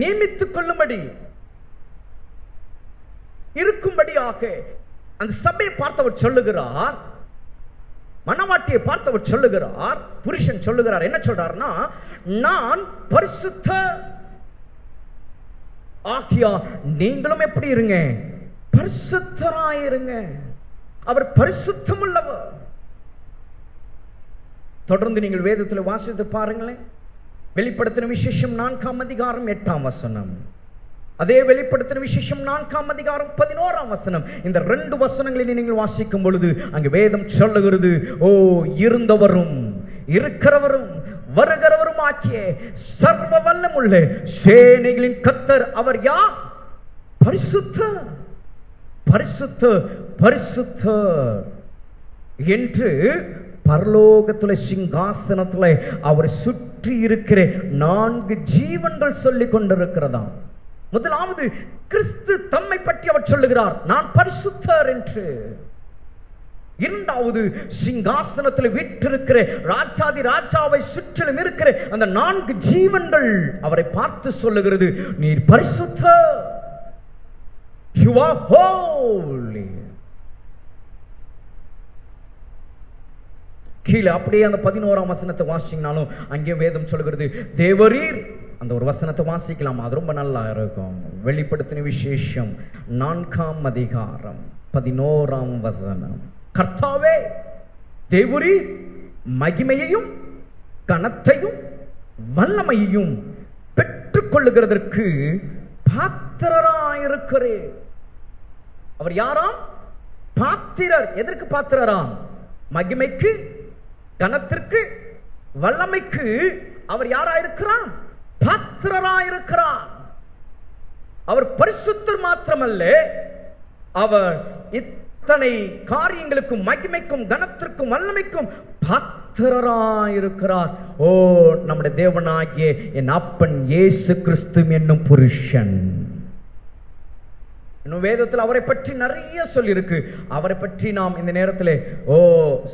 நியமித்துக் கொள்ளும்படி இருக்கும்படியாக அந்த சபையை பார்த்தவர் சொல்லுகிறார். மனவாட்டியை பார்த்தவர் சொல்லுகிறார். புருஷன் சொல்லுகிறார். என்ன சொல்றாருன்னா, நான் பரிசுத்த ஆகியா நீங்களும் எப்படி இருங்க? பரிசுத்தராயிருங்க. அவர் பரிசுத்தம் உள்ளவர். தொடர்ந்து நீங்கள் வேதத்தில் வாசித்து பாருங்களேன். வெளிப்படுத்தின விசேஷம் 4ஆம் அதிகாரம் 8ஆம் வசனம், அதே வெளிப்படுத்தின விசேஷம் 4ஆம் அதிகாரம் 11ஆம் வசனம். இந்த 2 வசனங்களை நீங்கள் வாசிக்கும் பொழுது அங்கு வேதம் சொல்லுகிறது, இருந்தவரும் இருக்கிறவரும் வருகிறவரும் ஆக்கிய சர்வ வல்லமுள்ள சேனைகளின் கர்த்தர் அவர் யார்? பரிசுத்தர், பரிசுத்தர், பரிசுத்தர் என்று பரலோகத்துல சிங்காசனத்துல அவர் சுற்றி இருக்கிற 4 ஜீவன்கள் சொல்லிக் கொண்டிருக்கிறதா. முதலாவது கிறிஸ்து தம்மை பற்றி அவர் சொல்லுகிறார், நான் பரிசுத்தர் என்று. இரண்டாவது, சிங்காசனத்தில் வீற்றிருக்கிற ராஜாதி ராஜாவை சுற்றிலும் இருக்கிற அந்த 4 ஜீவன்கள் அவரை பார்த்து சொல்லுகிறது, நீர் பரிசுத்தர், you are holy. கீழே அப்படியே அந்த 11ஆம் வசனத்தை வாசிச்சீங்கனாலும் அங்கே வேதம் சொல்லுகிறது, தேவரீர். அந்த ஒரு வசனத்தை வாசிக்கலாம், அது ரொம்ப நல்லா இருக்கும். வெளிப்படுத்தின விசேஷம் 4ஆம் அதிகாரம் 11ஆம் வசனம். கர்த்தாவே, தேவரீர் மகிமையையும் கனத்தையும் வல்லமையையும் பெற்றுக் கொள்ளுகிறதற்கு பாத்திரராயிருக்கிறேன். அவர் யாராம்? பாத்திரர். எதற்கு பாத்திரராம்? மகிமைக்கு, கனத்திற்கு, வல்லமைக்கு அவர் யாராயிருக்கிறார்? பாத்திரராயிருக்கிறார். அவர் பரிசுத்தர் மாத்திரமல்ல, அவர் இத்தனை காரியங்களுக்கும், மகிமைக்கும், கனத்திற்கும், வல்லமைக்கும் பாத்திரராயிருக்கிறார். ஓ, நம்முடைய தேவனாகிய என் அப்பன் இயேசு கிறிஸ்து என்னும் புருஷன். இன்னும் வேதத்தில் அவரை பற்றி நிறைய சொல்லியிருக்கு. அவரை பற்றி நாம் இந்த நேரத்தில்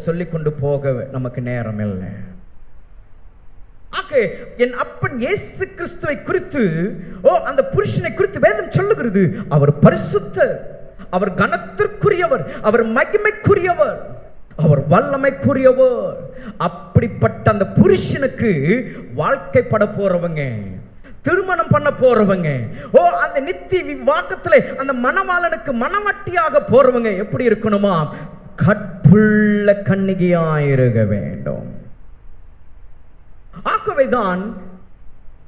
சொல்லிக் கொண்டு போக நமக்கு நேரம் இல்லை. என் அப்பன் இயேசு கிறிஸ்துவை குறித்து, அந்த புருஷனை குறித்து வேதம் சொல்லுகிறது, அவர் பரிசுத்தர், அவர் கனத்திற்குரியவர், அவர் மகிமைக்குரியவர், அவர் வல்லமைக்குரியவர். அப்படிப்பட்ட அந்த புருஷனுக்கு வாழ்க்கைப்பட போறவங்க, திருமணம் பண்ண போறவங்க, அந்த நித்திய விவாகத்திலே அந்த மணவாளனுக்கு மணவட்டியாக போறவங்க எப்படி இருக்கணுமா? கற்புள்ள கன்னிகையாயிருக்க வேண்டும். ஆகவேதான்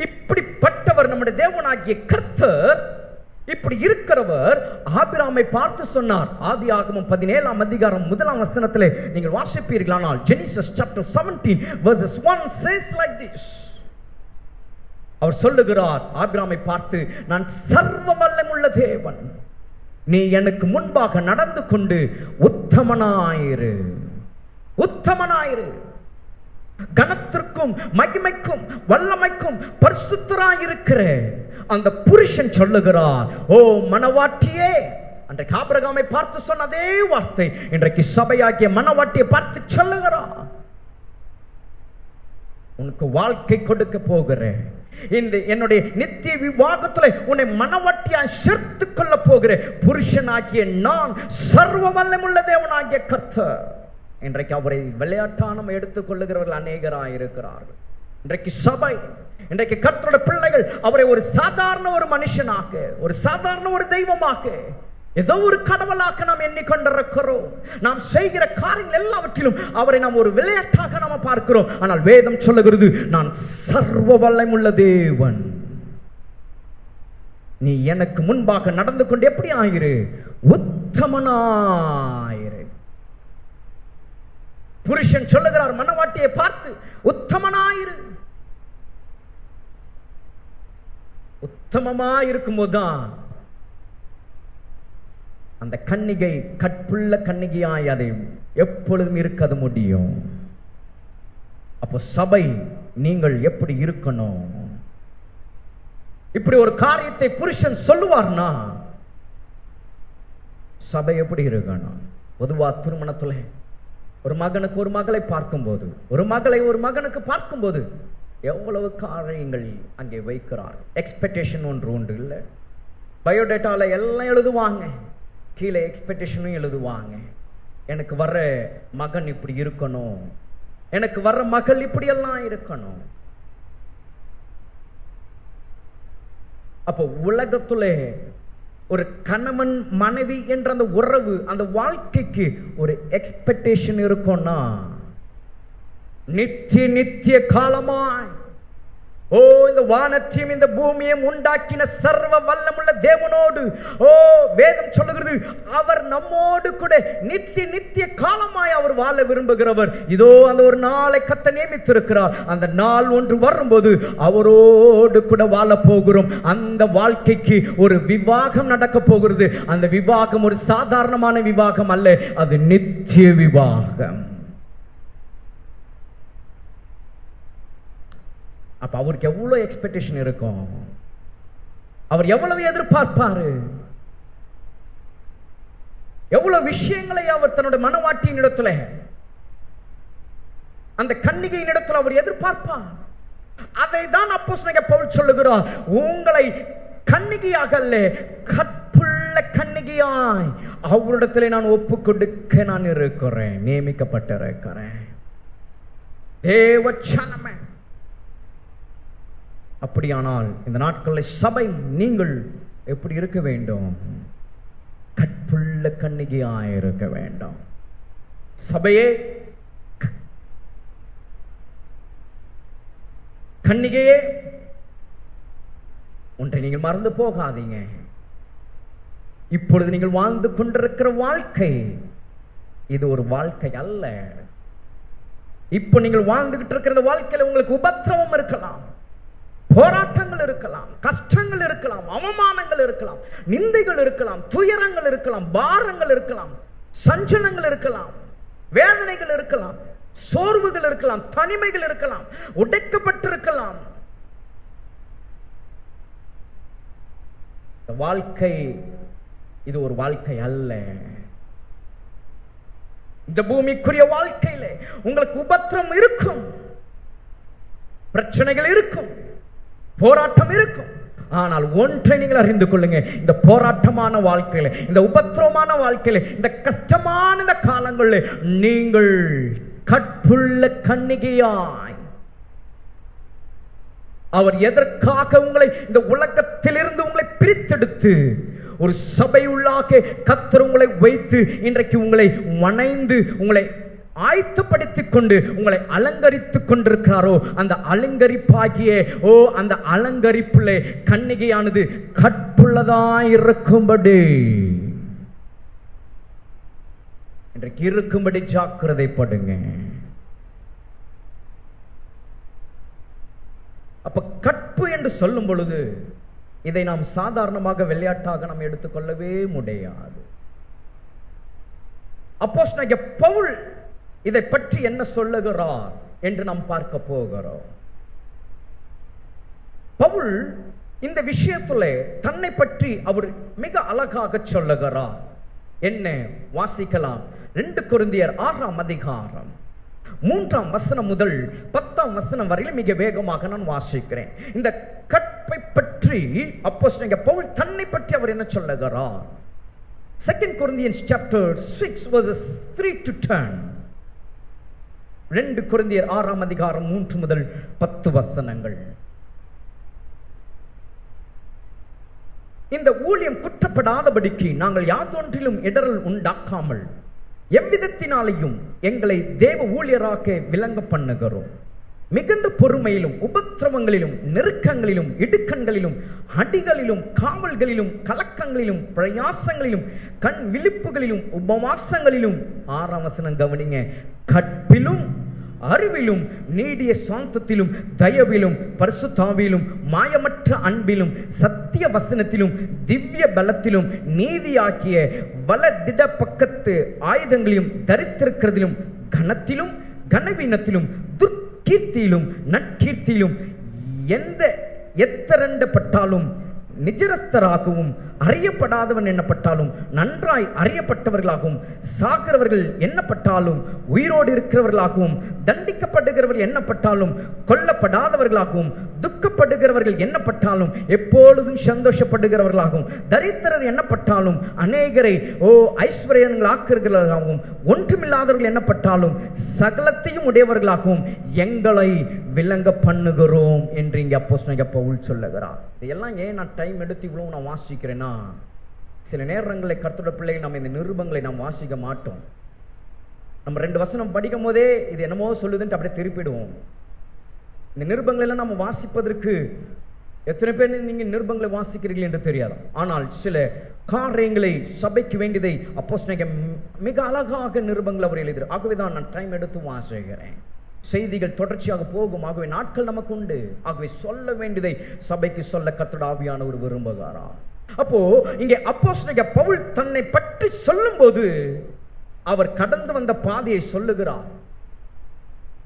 இப்படிப்பட்டவர் நம்முடைய தேவனாகிய கர்த்தர், இப்படி இருக்கிறவர் ஆபிரகாமை பார்த்து சொன்னார். ஆதியாகமம் 17ஆம் அதிகாரம் 1ஆம் வசனத்திலே நீங்கள் வாசிப்பீர்களானால், Genesis chapter 17 verses 1 says like this. அவர் சொல்லுகிறார் ஆபிரகாமை பார்த்து, நான் சர்வ வல்லமுள்ள தேவன், நீ எனக்கு முன்பாக நடந்து கொண்டு உத்தமனாயிரு, உத்தமனாயிரு. கனத்திற்கும் மகிமைக்கும் வல்லமைக்கும் பரிசுத்தராயிருக்கிற அந்த புருஷன் சொல்லுகிறார், ஓ மணவாட்டியே. அன்றைக்கு ஆபிரகாமை பார்த்து சொன்ன அதே வார்த்தை இன்றைக்கு சபையாகிய மணவாட்டியை பார்த்து சொல்லுகிறார், உனக்கு வாழ்க்கை கொடுக்க போகிறேன், இந்த என்னுடைய நித்திய விவாகத்தில் உன்னை மணவாட்டியாய் சேர்த்துக் கொள்ள போகிற புருஷனாகிய நான் சர்வ வல்லமுள்ள தேவனாகிய கர்த்தர். இன்றைக்கு அவரை விளையாட்டான எடுத்துக் கொள்ளுகிறவர்கள் அநேகராயிருக்கிறார்கள். இன்றைக்கு சபை, இன்றைக்கு கர்த்தருடைய பிள்ளைகள் அவரை ஒரு சாதாரண ஒரு மனுஷனாக, ஒரு சாதாரண ஒரு தெய்வமாக, ஏதோ ஒரு கடவுளாக நாம் எண்ணிக்கொண்டிருக்கிறோம். நாம் செய்கிற காரியங்கள் எல்லாவற்றிலும் அவரை நாம் ஒரு விளையாட்டாக நாம் பார்க்கிறோம். ஆனால் வேதம் சொல்லுகிறது, நான் சர்வ வல்லமுள்ள தேவன், நீ எனக்கு முன்பாக நடந்து கொண்டு எப்படி ஆயிரு? உத்தமனாயிரு. புருஷன் சொல்லுகிறார் மணவாட்டியை பார்த்து, உத்தமனாயிரு. உத்தமமாயிருக்கும் போதுதான் அந்த கன்னிகை கற்புள்ள கன்னிகையாய் அதை எப்பொழுதும் இருக்க முடியும். அப்போ சபை, நீங்கள் எப்படி இருக்கணும்? இப்படி ஒரு காரியத்தை புருஷன் சொல்லுவார்னா சபை எப்படி இருக்கணும்? பொதுவா திருமணத்துல ஒரு மகனுக்கு ஒரு மகளை பார்க்கும்போது, ஒரு மகளை ஒரு மகனுக்கு பார்க்கும்போது எவ்வளவு காரியங்கள் அங்கே வைக்கிறார். எக்ஸ்பெக்டேஷன் ஒன்று உண்டு இல்லை? பயோடேட்டால எல்லாம் எழுதுவாங்க, கீழே எக்ஸ்பெக்டேஷனும் எழுதுவாங்க. எனக்கு வர்ற மகன் இப்படி இருக்கணும், எனக்கு வர்ற மகள் இப்படி எல்லாம் இருக்கணும். அப்போ உலகத்துல ஒரு கணவன் மனைவி என்ற அந்த உறவு, அந்த வாழ்க்கைக்கு ஒரு எக்ஸ்பெக்டேஷன் இருக்கும்னா, நித்திய நித்திய காலமாய் ஓ, இந்த வானத்தையும் இந்த பூமியையும் உண்டாக்கின சர்வ வல்லமுள்ள தேவனோடு, ஓ, வேதம் சொல்லுகிறது, அவர் நம்மோடு கூட நித்திய காலமாய் அவர் வாழ விரும்புகிறவர். இதோ அந்த ஒரு நாளை கர்த்தர் நியமித்திருக்கிறார். அந்த நாள் ஒன்று வரும்போது அவரோடு கூட வாழ போகிறோம். அந்த வாழ்க்கைக்கு ஒரு விவாகம் நடக்க போகிறது. அந்த விவாகம் ஒரு சாதாரணமான விவாகம் அல்ல, அது நித்திய விவாகம். அப்ப அவருக்கு எவ்வளவு எக்ஸ்பெக்டேஷன் இருக்கும், அவர் எவ்வளவு எதிர்பார்ப்பாரு, எவ்வளவு விஷயங்களை அவர் தன்னுடைய மனவாட்டியின் இடத்துல, அந்த கன்னிகையின் இடத்துல அவர் எதிர்பார்ப்பார். அதை தான் அப்போஸ்தலனாகிய பவுல் சொல்லுகிறார், உங்களை கன்னிகையாக அல்ல, கற்புள்ள கன்னிகையாய் அவரிடத்திலே நான் ஒப்பு கொடுக்க நான் இருக்கிறேன், நியமிக்கப்பட்டிருக்கிறேன். தேவ ஜனமே, அப்படியானால் இந்த நாட்களில் சபை நீங்கள் எப்படி இருக்க வேண்டும்? கற்புள்ள கன்னிகையாய் இருக்க வேண்டும். சபையே, கன்னிகையே, ஒன்றை நீங்கள் மறந்து போகாதீங்க. இப்பொழுது நீங்கள் வாழ்ந்து கொண்டிருக்கிற வாழ்க்கை இது ஒரு வாழ்க்கை அல்ல. இப்போ நீங்கள் வாழ்ந்துகிட்டு இருக்கிற வாழ்க்கையில உங்களுக்கு உபத்திரவம் இருக்கலாம், போராட்டங்கள் இருக்கலாம், கஷ்டங்கள் இருக்கலாம், அவமானங்கள் இருக்கலாம், நிந்தைகள் இருக்கலாம், துயரங்கள் இருக்கலாம், பாரங்கள் இருக்கலாம், சஞ்சலங்கள் இருக்கலாம், வேதனைகள் இருக்கலாம், சோர்வுகள் இருக்கலாம், தனிமைகள் இருக்கலாம், உடைக்கப்பட்டிருக்கலாம். வாழ்க்கை இது ஒரு வாழ்க்கை அல்ல. இந்த பூமிக்குரிய வாழ்க்கையில உங்களுக்கு உபத்திரம் இருக்கும், பிரச்சனைகள் இருக்கும், போராட்டம் இருக்கும். ஆனால் ஒன்றை நீங்கள் அறிந்து கொள்ளுங்க, இந்த போராட்டமான வாழ்க்கையில, இந்த உபத்திரமான வாழ்க்கையில, இந்த கஷ்டமான இந்த காலங்களில் நீங்கள் கற்புள்ள கன்னிகையாய், அவர் எதற்காக உங்களை இந்த உலகத்திலிருந்து உங்களை பிரித்தெடுத்து ஒரு சபை உள்ளாக கர்த்தர் உங்களை வைத்து இன்றைக்கு உங்களை வணைந்து உங்களை ஆயத்தப்படுத்திக் கொண்டு உங்களை அலங்கரித்துக் கொண்டிருக்கிறாரோ, அந்த அலங்கரிப்பாகிய அந்த அலங்கரிப்புல கன்னிகையானது கற்புள்ளதாய் இருக்கும்படி இன்றைக்கு இருக்கும்படி ஜாக்கிரதைப்படுங்க. அப்ப கற்பு என்று சொல்லும் பொழுது இதை நாம் சாதாரணமாக விளையாட்டாக நாம் எடுத்துக்கொள்ளவே முடியாது. அப்போஸ்தலனாகிய பவுல் இதை பற்றி என்ன சொல்லுகிறார் என்று நாம் பார்க்க போகிறோம். பவுல் இந்த விஷயத்துல தன்னை பற்றி அவர் மிக அழகாக சொல்லுகிறார். என்ன வாசிக்கலாம்? 2 கொரிந்தியர் 6ஆம் அதிகாரம் 3ஆம் வசனம் முதல் 10ஆம் வசனம் வரையில் மிக வேகமாக நான் வாசிக்கிறேன். இந்த கற்பை பற்றி அப்போஸ்தலனாகிய பவுல் தன்னை பற்றி அவர் என்ன சொல்லுகிறார்? 2 Corinthians chapter 6 verses 3 to 10. 2 கொரிந்தியர் 6ஆம் அதிகாரம் 3 முதல் 10 வசனங்கள். இந்த ஊழியம் குற்றப்படாதபடிக்கு நாங்கள் யாதொன்றிலும் இடரல் உண்டாக்காமல் எவ்விதத்தினாலையும் எங்களை தேவ ஊழியராக விளங்க பண்ணுகிறோம். மிகுந்த பொறுமையிலும் உபத்திரவங்களிலும் நெருக்கங்களிலும் இடுக்கண்களிலும் அடிகளிலும் காவல்களிலும் கலக்கங்களிலும் பிரயாசங்களிலும் கண் விழிப்புகளிலும் உபவாசங்களிலும் 6ஆம் வசனம் கவனிங்க, கற்பிலும் அறிவிலும் நீடிய சாந்தத்திலும் தயவிலும் பரிசுத்தாவியிலும் மாயமற்ற அன்பிலும் சத்திய வசனத்திலும் திவ்ய பலத்திலும் நீதியாக்கிய வலதிட பக்கத்து ஆயுதங்களையும் தரித்திருக்கிறதிலும் கனத்திலும் கனவீனத்திலும் துர்க்கீர்த்தியிலும் நற்கீர்த்தியிலும் எத்தரண்டப்பட்டாலும் நிஜரஸ்தராகவும் அறியப்படாதவன் எண்ணப்பட்டாலும் நன்றாய் அறியப்பட்டவர்களாகவும் சாகிறவர்கள் எண்ணப்பட்டாலும் உயிரோடு இருக்கிறவர்களாகவும் தண்டிக்கப்படுகிறவர்கள் எண்ணப்பட்டாலும் கொல்லப்படாதவர்களாகவும் துக்கப்படுகிறவர்கள் எண்ணப்பட்டாலும் எப்பொழுதும் சந்தோஷப்படுகிறவர்களாகவும் தரித்திரர் எண்ணப்பட்டாலும் அநேகரை ஐஸ்வர்யங்கள் ஆக்குகிறவர்களாகவும் ஒன்றுமில்லாதவர்கள் எண்ணப்பட்டாலும் சகலத்தையும் உடையவர்களாகவும் எங்களை விளங்க பண்ணுகிறோம் என்று இங்கே அப்போஸ்தலனாகிய பவுல் சொல்லுகிறார். இதெல்லாம் ஏன் நான் டைம் எடுத்து இவ்வளவு நான் வாசிக்கிறேன்னா, சில நேரங்களில் கர்த்தருடைய பிள்ளைகள் நம்ம இந்த நிருபங்களை நாம் வாசிக்க மாட்டோம். நம்ம 2 வசனம் படிக்கும் போதே இது என்னமோ சொல்லுதுன்ட்டு அப்படியே திருப்பிடுவோம். இந்த நிருபங்கள் எல்லாம் நம்ம வாசிப்பதற்கு எத்தனை பேர் நீங்க நிருபங்களை வாசிக்கிறீர்கள் என்று தெரியாது. ஆனால் சில காரியங்களை சபைக்கு வேண்டியதை அப்போஸ்தலன் மிக அழகாக நிருபங்கள் அவர் எழுதுகிறார். ஆகவேதான் நான் டைம் எடுத்து வாசிக்கிறேன். செய்திகள் தொடர்ச்சியாக போகும். ஆகவே நாட்கள் நமக்கு உண்டு. ஆகவே சொல்ல வேண்டியதை சபைக்கு சொல்ல கர்த்தருடைய ஆவியானவர் விரும்புகிறாரா. அப்போ இங்கே அப்போஸ்தலன் பவுல் தன்னை பற்றி சொல்லும் போது அவர் கடந்து வந்த பாதையை சொல்லுகிறார்.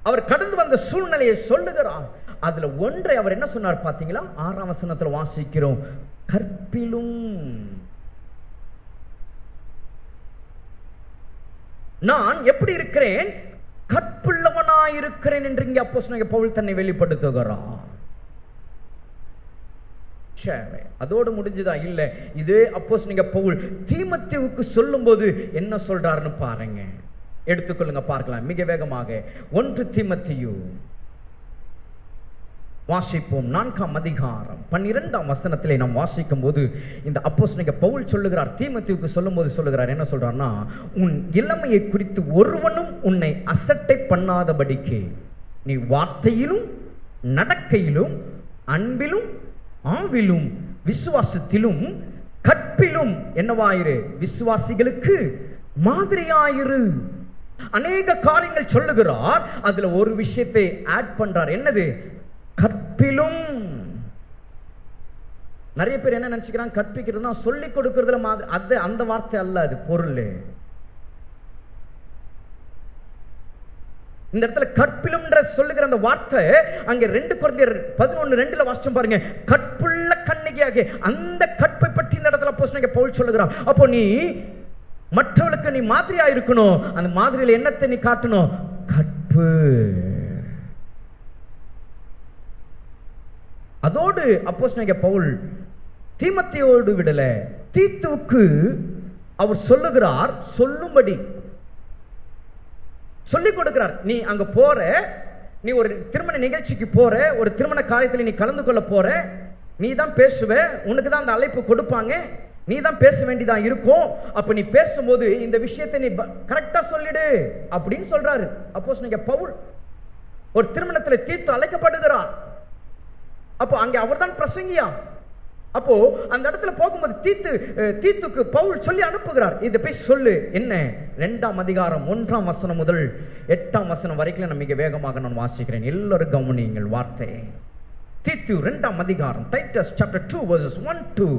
அவர் கடந்து வந்த சூழ்நிலையை சொல்லுகிறார். அதுல ஒன்றை அவர் என்ன சொன்னார் பாத்தீங்களா? 6ஆம் வசனத்துல வாசிக்கிறோம். கற்பிலும் நான் எப்படி இருக்கிறேன், கற்புள்ளவனாயிருக்கிறேன் என்று இங்கே அப்போஸ்தலன் பவுல் தன்னை வெளிப்படுத்துகிறார். அதோடு முடிஞ்சுதா? இல்ல. இதே அப்போஸ்தலன் பவுல் தீமோத்தேயுவுக்கு சொல்லும் போது என்ன சொல்றாருன்னு பாருங்க. எடுத்துக்கொள்ளுங்க, பார்க்கலாம் மிக வேகமாக. 1 தீமோத்தேயு வாசிப்போம். 4ஆம் அதிகாரம் 12ஆம் வசனத்திலே நாம் வாசிக்கும் போது இந்த அப்போஸ்தலன் பவுல் சொல்லுகிறார், தீமோத்தேயுவுக்கு சொல்லும் போது சொல்லுகிறார். என்ன சொல்றார்னா, உன் இளமையை குறித்து ஒருவனும் உன்னை அசட்டை பண்ணாதபடிக்கு நீ வார்த்தையிலும் நடக்கையிலும் அன்பிலும் ஆவிலும் விசுவாசத்திலும் கற்பிலும் என்னவாயிரு, விசுவாசிகளுக்கு மாதிரியாயிரு. அநேக காரியங்கள் சொல்லுகிறார். அதுல ஒரு விஷயத்தை ஆட் பண்றார். என்னது? கற்பிலும். நிறைய பேர் என்ன நினைச்சுக்கிறாங்க, கற்பிக்கிறதுனா சொல்லிக் கொடுக்கறதுல மாதிரி. அது அந்த வார்த்தை அல்ல, அது பொருள். இந்த இடத்துல கற்பிலும் சொல்லுகிற அந்த வார்த்தை அங்கே 2 கொரிந்தியர் 11:2 வாசிச்சோம் பாருங்க. கற்புள்ள கன்னிகையாக அந்த கற்பை பற்றி இந்த இடத்துல அப்போஸ்தலன் பவுல் சொல்லுகிறார். அப்போ நீ மற்றவர்களுக்கு நீ மாதிரியா இருக்கணும். அந்த மாதிரியில என்னத்தை நீ காட்டணும்? கற்பு. அதோடு அப்போஸ்தலன் பவுல் தீமோத்தேயுவோடு விடல, தீத்துவுக்கு அவர் சொல்லுகிறார், சொல்லும்படி சொல்லிக் கொடுக்கிறார். நீ அங்க போற, நீ ஒரு திருமண நிகழ்ச்சிக்கு போற, ஒரு திருமண காரியத்தில் நீ கலந்து கொள்ள போற, நீ தான் பேசுவ, உனக்கு தான் அந்த அழைப்பு கொடுப்பாங்க, நீ தான் பேச வேண்டியதா இருக்கும். அப்ப நீ பேசும்போது இந்த விஷயத்தை நீ கரெக்டா சொல்லிடு அப்படின்னு சொல்றாரு அப்போஸ்தலன் பவுல். ஒரு திருமணத்தில் தீத்து அழைக்கப்படுகிறார். அப்போ அங்கே அவர்தான் பிரசங்கியா. அப்போ அந்த இடத்துல போகும்போது தீத்துக்கு பவுல் சொல்லி அனுப்புகிறார், இதை போய் சொல்லு. என்ன? 2ஆம் அதிகாரம் 1ஆம் வசனம் முதல் 8ஆம் வசனம் வரைக்கும் நான் மிக வேகமாக நான் வாசிக்கிறேன். எல்லாரும் கவனியுங்கள் வார்த்தை. தீத்து 2ஆம் அதிகாரம், டைட்டஸ் சாப்டர் 2 verses 1 to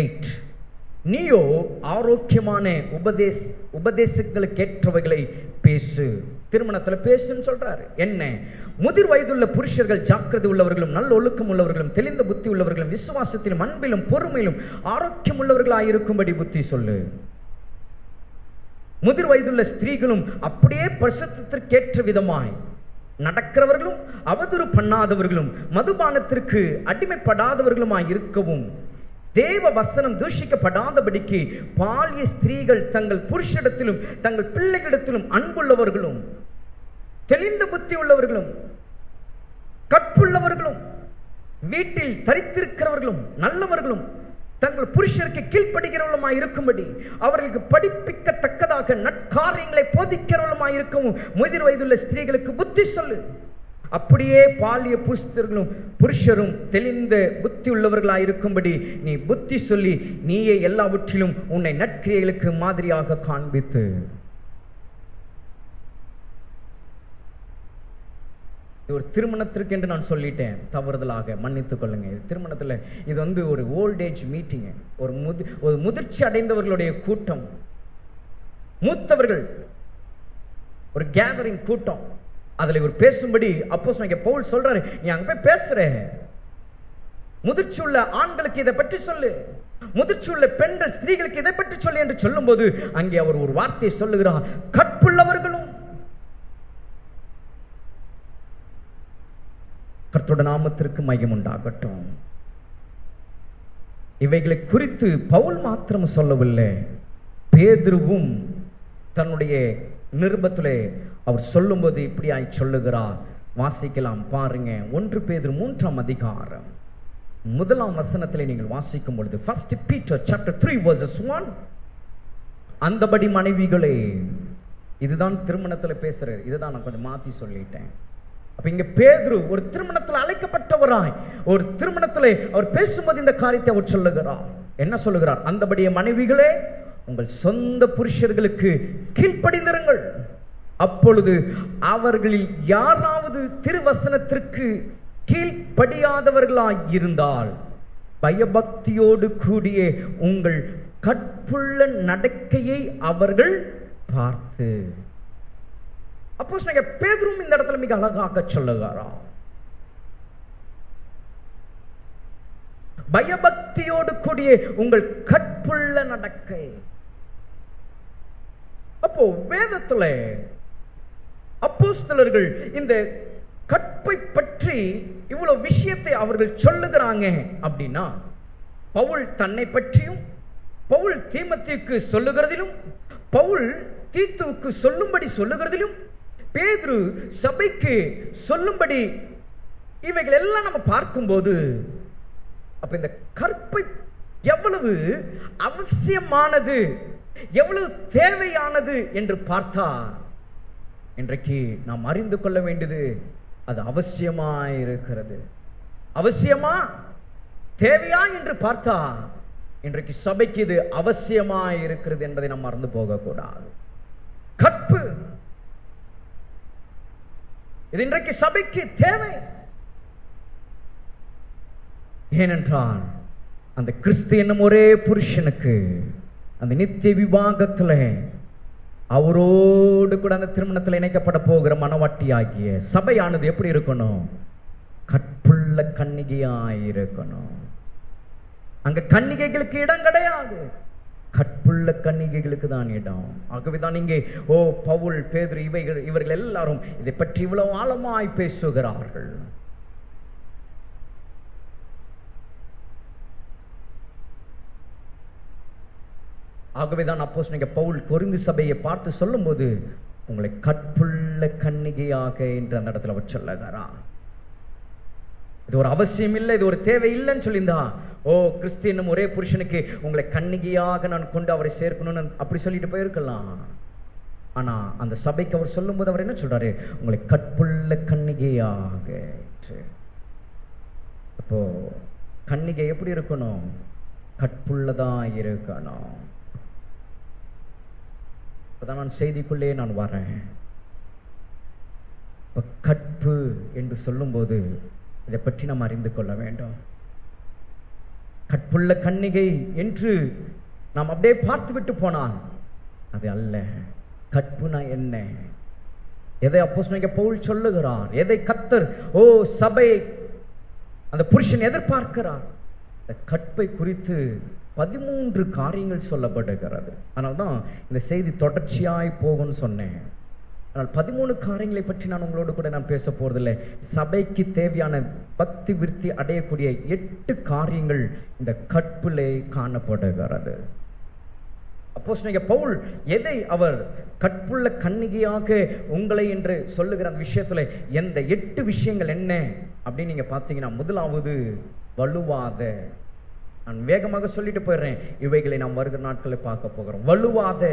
8. நீயோ ஆரோக்கியமான உபதேசங்களுக்கு ஏற்றவைகளை பேசு. திருமணத்துல பேசுன்னு சொல்றாரு. என்ன? முதிர் வயதுள்ள புருஷர்கள் ஜாக்கிரதை உள்ளவர்களும் நல்ல ஒழுக்கம் உள்ளவர்களும் தெளிந்த புத்தி உள்ளவர்களும் விசுவாசத்திலும் அன்பிலும் பொறுமையிலும் ஆரோக்கியம் உள்ளவர்களாயிருக்கும்படி புத்தி சொல்லு. முதிர் வயதுள்ள ஸ்திரீகளும் அப்படியே பரிசுத்தத்திற்கேற்ற விதமாய் நடக்கிறவர்களும் அவதூறு பண்ணாதவர்களும் மதுபானத்திற்கு அடிமைப்படாதவர்களுமாய் இருக்கவும் தேவ வசனம் தூஷிக்கப்படாதபடிக்கு பாலிய ஸ்திரீகள் தங்கள் புருஷனிடத்திலும் தங்கள் பிள்ளைகளிடத்திலும் அன்புள்ளவர்களும் தெளிந்த புத்தி உள்ளவர்களும் கற்புள்ளவர்களும் வீட்டில் தரித்திருக்கிறவர்களும் நல்லவர்களும் தங்கள் புருஷருக்கு கீழ்ப்படுகிறவர்களுமாய் இருக்கும்படி அவர்களுக்கு படிப்பிக்கத்தக்கதாக நற்காரியங்களை போதிக்கிறவர்களுமாய் இருக்கவும் முதிர் வயதுள்ள ஸ்திரீகளுக்கு புத்தி சொல்லு. அப்படியே பாலிய புருஷரும் தெளிந்த புத்தி உள்ளவர்களாயிருக்கும்படி நீ புத்தி சொல்லி நீயே எல்லாவற்றிலும் உன்னை நற்கிரியைகளுக்கு மாதிரியாக காண்பித்து. ஒரு திருமணத்திற்கு என்று நான் சொல்லிட்டேன், தவறுதலாக மன்னித்துக் கொள்ளுங்க. திருமணத்தில் இது ஒரு ஓல்ட் ஏஜ் மீட்டிங், ஒரு முதிர்ச்சி அடைந்தவர்களுடைய கூட்டம், மூத்தவர்கள் ஒரு கேதரிங் கூட்டம். அதுல இவர் பேசும்படி அப்போஸ்தலன் பவுல் சொல்றாரு, நீ அங்க போய் பேசுற, முதிர்ச்சி உள்ள ஆண்களுக்கு இதை பற்றி சொல்லு, முதிர்ச்சி உள்ள பெண்கள் ஸ்திரீகளுக்கு இதை பற்றி சொல்லு என்று சொல்லும் போது அங்கே அவர் ஒரு வார்த்தையை சொல்லுகிறார், கற்புள்ளவர்களும். கர்த்தருடைய நாமத்திற்கு மகிமை உண்டாகட்டும். இவைகளை குறித்து பவுல் மாத்திரம் சொல்லவில்லை, பேதுருவும் தன்னுடைய நிருபத்திலே அவர் சொல்லும்போது இப்படியாய் சொல்லுகிறார். வாசிக்கலாம் பாருங்க. 1 பேதுரு 3ஆம் அதிகாரம் 1ஆம் வசனத்திலே நீங்கள் வாசிக்கும் பொழுது, 1 Peter chapter 3 verses 1, அந்தபடி மனைவிகளே, இதுதான் திருமணத்தில் பேசுறது, இதுதான் நான் கொஞ்சம் மாத்தி சொல்லிட்டேன். அப்ப இங்க பேதுரு ஒரு திருமணத்தில் அழைக்கப்பட்டவராய் ஒரு திருமணத்திலே அவர் பேசும்போது இந்த காரியத்தை அவர் சொல்லுகிறார். என்ன சொல்லுகிறார்? அந்தபடிய மனைவிகளே, உங்கள் சொந்த புருஷர்களுக்கு கீழ்ப்படிந்திருங்கள். அப்பொழுது அவர்களில் யாராவது திருவசனத்திற்கு கீழ்ப்படியாதவர்களாய் இருந்தால் பயபக்தியோடு கூடிய உங்கள் கற்புள்ள நடக்கையை அவர்கள் பார்த்து. அப்போஸ்தலனாகிய பேதுரு இந்த இடத்துல மிக அழகாக சொல்லுகிறார். பயபக்தியோடு கூடிய உங்கள் கற்புள்ள நடக்கை. அப்போ வேதத்துல அப்போஸ்தலர்கள் இந்த கற்பை பற்றி இவ்வளவு விஷயத்தை அவர்கள் சொல்லுகிறாங்க அப்படின்னா, பவுல் தன்னை பற்றியும் பவுல் தீமோத்தேயுவுக்கு சொல்லுகிறதிலும் பவுல் தீத்துவுக்கு சொல்லும்படி சொல்லுகிறதிலும் பேதுரு சபைக்கு சொல்லும்படி இவைகள் எல்லாம் நம்ம பார்க்கும்போது, அப்ப இந்த கற்பை எவ்வளவு அவசியமானது, எவ்வளவு தேவையானது என்று பார்த்தா, இன்றைக்கு நாம் அறிந்து கொள்ள வேண்டியது அது அவசியமாயிருக்கிறது. அவசியமா தேவையா என்று பார்த்தா, இன்றைக்கு சபைக்கு இது அவசியமாயிருக்கிறது என்பதை நாம் மறந்து போகக்கூடாது. கற்பு இது இன்றைக்கு சபைக்கு தேவை. ஏனென்றால் அந்த கிறிஸ்து என்னும் ஒரே புருஷனுக்கு அந்த நித்திய விவாகத்துல அவரோடு கூட அந்த திருமணத்தில் இணைக்கப்பட போகிற மனவாட்டி ஆகிய சபையானது எப்படி இருக்கணும்? கற்புள்ள கன்னிகையாயிருக்கணும். அங்க கன்னிகைகளுக்கு இடம் கிடையாது, கற்புள்ள கன்னிகைகளுக்கு தான் இடம். ஆகவேதான் இங்கே பவுல் பேதுரு இவர்கள் எல்லாரும் இதை பற்றி இவ்வளவு ஆழமாய் பேசுகிறார்கள். ஆகவேதான் அப்போஸ்தலனாகிய பவுல் கொரிந்து சபையை பார்த்து சொல்லும் போது, உங்களை கற்புள்ள கன்னிகையாக என்று அந்த இடத்துல அவர் சொல்லுகிறார். இது ஒரு அவசியம் இல்லை, இது ஒரு தேவை இல்லைன்னு சொல்லியிருந்தா, கிறிஸ்து என்னும் ஒரே புருஷனுக்கு உங்களை கன்னிகையாக நான் கொண்டு அவரை சேர்க்கணும்னு அப்படி சொல்லிட்டு போயிருக்கலாம். ஆனா அந்த சபைக்கு அவர் சொல்லும் போது அவர் என்ன சொல்றாரு? உங்களை கற்புள்ள கன்னிகையாக. அப்போ கன்னிகை எப்படி இருக்கணும்? கற்புள்ளதா இருக்கணும். அதான் நான் செய்திக்குள்ளே நான் வரேன். கற்பு என்று சொல்லும்போது இதை பற்றி நாம் அறிந்து கொள்ள வேண்டும். கற்புள்ள கன்னிகை என்று நாம் அப்படியே பார்த்து விட்டு போனால் அது அல்ல. கற்புனா என்ன? எதை அப்போஸ்தலனாகிய பவுல் சொல்லுகிறார்? எதை கர்த்தர் சபை அந்த புருஷன் எதிர்பார்க்கிறார்? இந்த கற்பை குறித்து 13 காரியங்கள் சொல்லப்படுகிறது. அதனால்தான் இந்த செய்தி தொடர்ச்சியாய் போகும்னு சொன்னேன். ஆனால் 13 காரியங்களை பற்றி நான் உங்களோடு கூட நான் பேச போறதில்லை. சபைக்கு தேவையான பக்தி விருத்தி அடையக்கூடிய 8 காரியங்கள் இந்த கற்பிலே காணப்படுகிறது. அப்போஸ்தலனாகிய பவுல் எதை அவர் கற்புள்ள கன்னிகையாக உங்களை என்று சொல்லுகிற அந்த விஷயத்துல எந்த 8 விஷயங்கள் என்ன அப்படின்னு நீங்க பார்த்தீங்கன்னா, முதலாவது வலுவாத. நான் வேகமாக சொல்லிட்டு போயிடுறேன், இவைகளை நாம் வருகிற நாட்களில் பார்க்க போகிறோம். வலுவாத.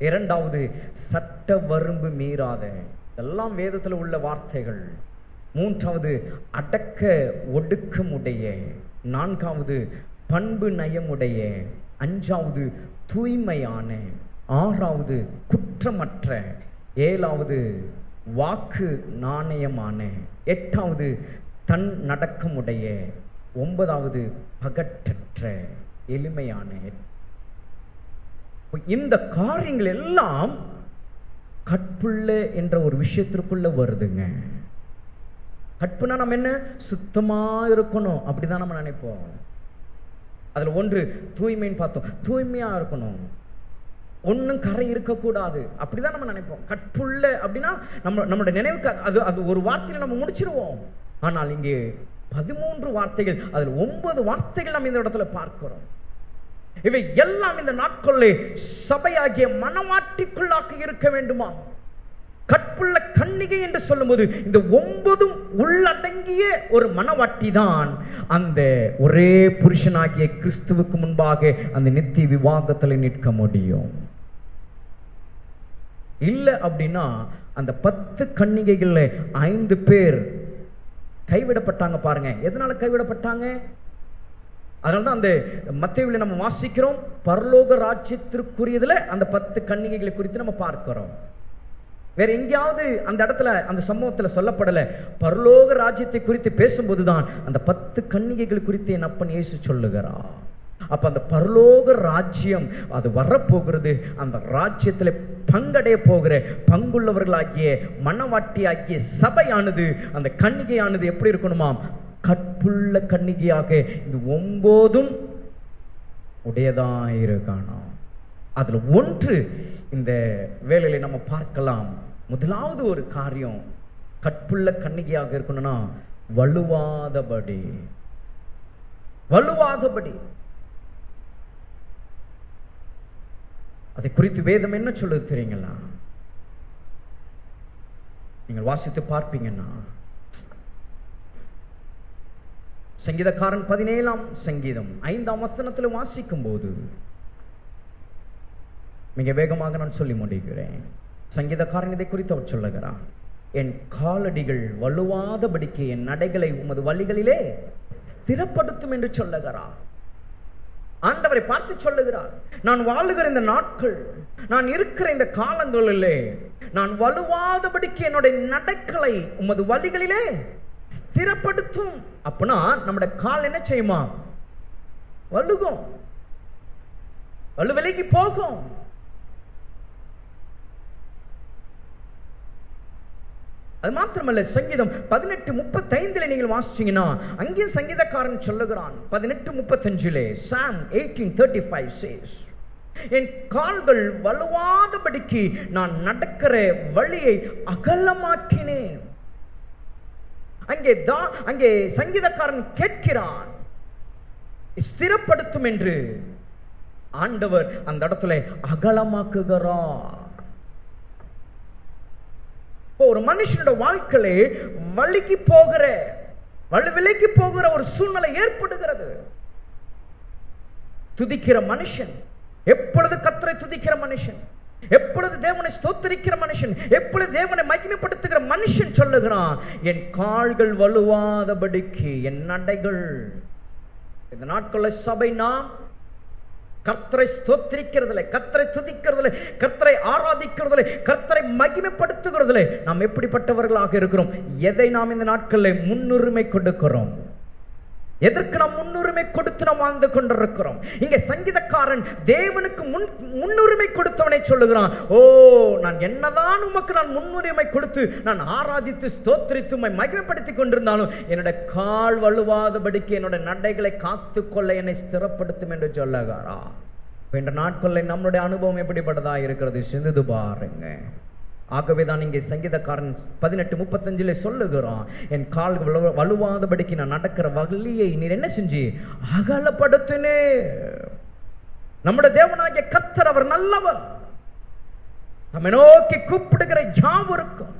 இரண்டாவது சட்ட வரம்பு மீறாத. எல்லாம் வேதத்தில் உள்ள வார்த்தைகள். மூன்றாவது அடக்க ஒடுக்கமுடைய. நான்காவது பண்பு நயமுடைய. அஞ்சாவது தூய்மையான. ஆறாவது குற்றமற்ற. ஏழாவது வாக்கு நாணயமான. எட்டாவது தன் நடக்கமுடைய. ஒன்பதாவது பகற்றற்ற எளிமையான. இந்த காரியங்கள் எல்லாம் கற்புள்ள என்ற ஒரு விஷயத்திற்குள்ள வருதுங்க. கற்புனா நம்ம என்ன? சுத்தமா இருக்கணும் அப்படிதான் நம்ம நினைப்போம். அதுல ஒன்று தூய்மைன்னு பார்த்தோம். தூய்மையா இருக்கணும், ஒன்னும் கரை இருக்கக்கூடாது அப்படிதான் நம்ம நினைப்போம். கற்புள்ள அப்படின்னா நம்மளோட நினைவுக்கு அது ஒரு வார்த்தையில நம்ம முடிச்சிருவோம். ஆனால் இங்கே 13 வார்த்தைகள், அதில் 9 வார்த்தைகள் நம்ம இந்த இடத்துல பார்க்கிறோம். இவை எல்லாம் இந்த நாட்களில் சபையாகிய மனவாட்டிக்குள்ளாக இருக்க வேண்டுமா? கற்புள்ள கன்னிகை என்று சொல்லும்போது இந்த 9 உள்ளடங்கிய ஒரு மனவாட்டி தான் அந்த ஒரே புருஷனாகிய கிறிஸ்துவுக்கு முன்பாக அந்த நித்திய விவாகத்தில் நிற்க முடியும். இல்லை அப்படின்னா அந்த 10 கன்னிகைகள்ல 5 பேர் கைவிடப்பட்டாங்க. பாருங்க, எதனால கைவிடப்பட்டாங்க? அதனால்தான் அந்த மத்தேயுவில நம்ம வாசிக்கிறோம், பரலோக ராஜ்யத்திற்குரியதுல அந்த 10 கன்னிகைகளை குறித்து நம்ம பார்க்கிறோம். வேற எங்கேயாவது அந்த இடத்துல அந்த சம்பவத்துல சொல்லப்படல. பரலோக ராஜ்யத்தை குறித்து பேசும்போதுதான் அந்த 10 கன்னிகைகள் குறித்து என் அப்பன் இயேசு சொல்லுகிறார். அப்ப அந்த பரலோக ராஜ்யம் அது வரப்போகிறது. அந்த ராஜ்யத்துல பங்கடைய போகிற பங்குள்ளவர்களாகிய மணவாட்டி ஆகிய சபையானது, அந்த கன்னிகையானது எப்படி இருக்கணுமாம்? கற்புள்ள கன்னிகையாக இந்த 9 உடையதாயிருக்கணும். அதுல ஒன்று இந்த வேளையில நம்ம பார்க்கலாம். முதலாவது ஒரு காரியம், கற்புள்ள கன்னிகையாக இருக்கணும்னா வலுவாதபடி. அதை குறித்து வேதம் என்ன சொல்லுது தெரியுங்களா? நீங்கள் வாசித்து பார்ப்பீங்கன்னா, சங்கீதக்காரன் 17ஆம் சங்கீதம் 5ஆம் வசனத்தில் வாசிக்கும் போது, மிக வேகமாக நான் சொல்லி முடிக்கிறேன். சங்கீதக்காரன் இதை குறித்து அவர் சொல்லுகிறான், என் காலடிகள் வலுவாதபடிக்கு என் நடைகளை உமது வழிகளிலே ஸ்திரப்படுத்தும் என்று சொல்லுகிறார். ஆண்டவரை பார்த்து சொல்லுகிறார், நான் வாழுகிற இந்த நாட்கள், நான் இருக்கிற இந்த காலங்களிலே நான் வலுவாதபடிக்கு என்னுடைய நடைகளை உமது வழிகளிலே ஸ்திரப்படுத்தும். அப்படின்னா நம்முடைய கால் என்ன செய்யுமா? வலுகும், வலுவிலைக்கு போகும். அது மாத்திரமல்ல, சங்கீதம் 18:35 நீங்கள் வாசிச்சீங்கன்னா அங்கே சங்கீதக்காரன் சொல்லுகிறான், 18:35 Psalm 18:35 says, என் கால்கள் வலுவாதபடிக்கு நான் நடக்கிற வழியை அகலமாக்கினேன். அங்கே சங்கீதக்காரன் கேட்கிறான், ஸ்திரப்படுத்தும் என்று. ஆண்டவர் அந்த இடத்துல அகலமாக்குகிறார். ஒரு மனுஷனோட வாழ்க்கையில வலுவிலைக்கு போகிற ஒரு சூழ்நிலை ஏற்படுகிறது. துதிக்கிற மனுஷன், எப்பொழுது கர்த்தரை துதிக்கிற மனுஷன், எப்பொழுது தேவனை ஸ்தோத்திரிக்கிற மனுஷன், எப்பொழுது தேவனை மகிமைப்படுத்துகிற மனுஷன் சொல்லுகிறான், என் கால்கள் வலுவாதபடிக்கு என் நடைகள். இந்த நாட்களில் சபை நாம் கர்த்தரை ஸ்தோத்திரிக்கிறதுல, கர்த்தரை துதிக்கிறதுல, கர்த்தரை ஆராதிக்கிறதுல, கர்த்தரை மகிமைப்படுத்துகிறதுல நாம் எப்படிப்பட்டவர்களாக இருக்கிறோம்? எதை நாம் இந்த நாட்களில் முன்னுரிமை கொடுக்கிறோம்? எதற்கு நாம் முன்னுரிமை கொடுத்து நாம் வாழ்ந்து கொண்டிருக்கிறோம்? இங்கே சங்கீதக்காரன் தேவனுக்கு முன்னுரிமை கொடுத்தவனை சொல்லுகிறான், ஓ, நான் என்னதான் உமக்கு நான் முன்னுரிமை கொடுத்து நான் ஆராதித்து ஸ்தோத்திரித்து மகிமைப்படுத்தி கொண்டிருந்தாலும் என்னுடைய கால் வலுவாதபடிக்கு என்னுடைய நடைகளை காத்து கொள்ள என்னை ஸ்திரப்படுத்தும் என்று சொல்லுகிறாரா? என்ற நாட்களில் நம்மளுடைய அனுபவம் எப்படிப்பட்டதா இருக்கிறது சிந்தித்து பாருங்க. ஆகவேதான் இங்கே சங்கீதக்காரன் 18:35 சொல்லுகிறான், என் கால் வலுவாதபடிக்கு நான் நடக்கிற வழியை நீர் என்ன செஞ்சு அகலப்படுத்தினே. நம்முடைய தேவனாகிய கர்த்தர் அவர் நல்லவர், நம்மை நோக்கி கூப்பிடுகிற யாவருக்கும்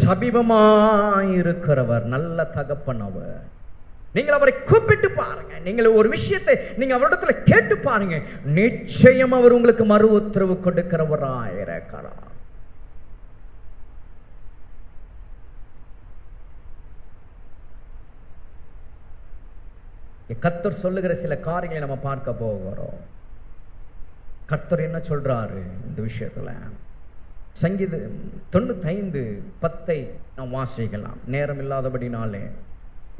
சமீபமாயிருக்கிறவர், நல்ல தகப்பன் அவர். நீங்கள் அவரை கூப்பிட்டு பாருங்க, நீங்கள் ஒரு விஷயத்தை நீங்க அவரிடத்துல கேட்டு பாருங்க, நிச்சயம் அவர் உங்களுக்கு மறு உத்தரவு கொடுக்கிறவராயிருக்கிறார். கர்த்தர் சொல்லுகிற சில காரியங்களை நம்ம பார்க்க போகிறோம். கர்த்தர் என்ன சொல்றாரு இந்த விஷயத்துல? சங்கீதம் 95:10 நாம் வாசிக்கலாம். நேரம் இல்லாதபடினாலே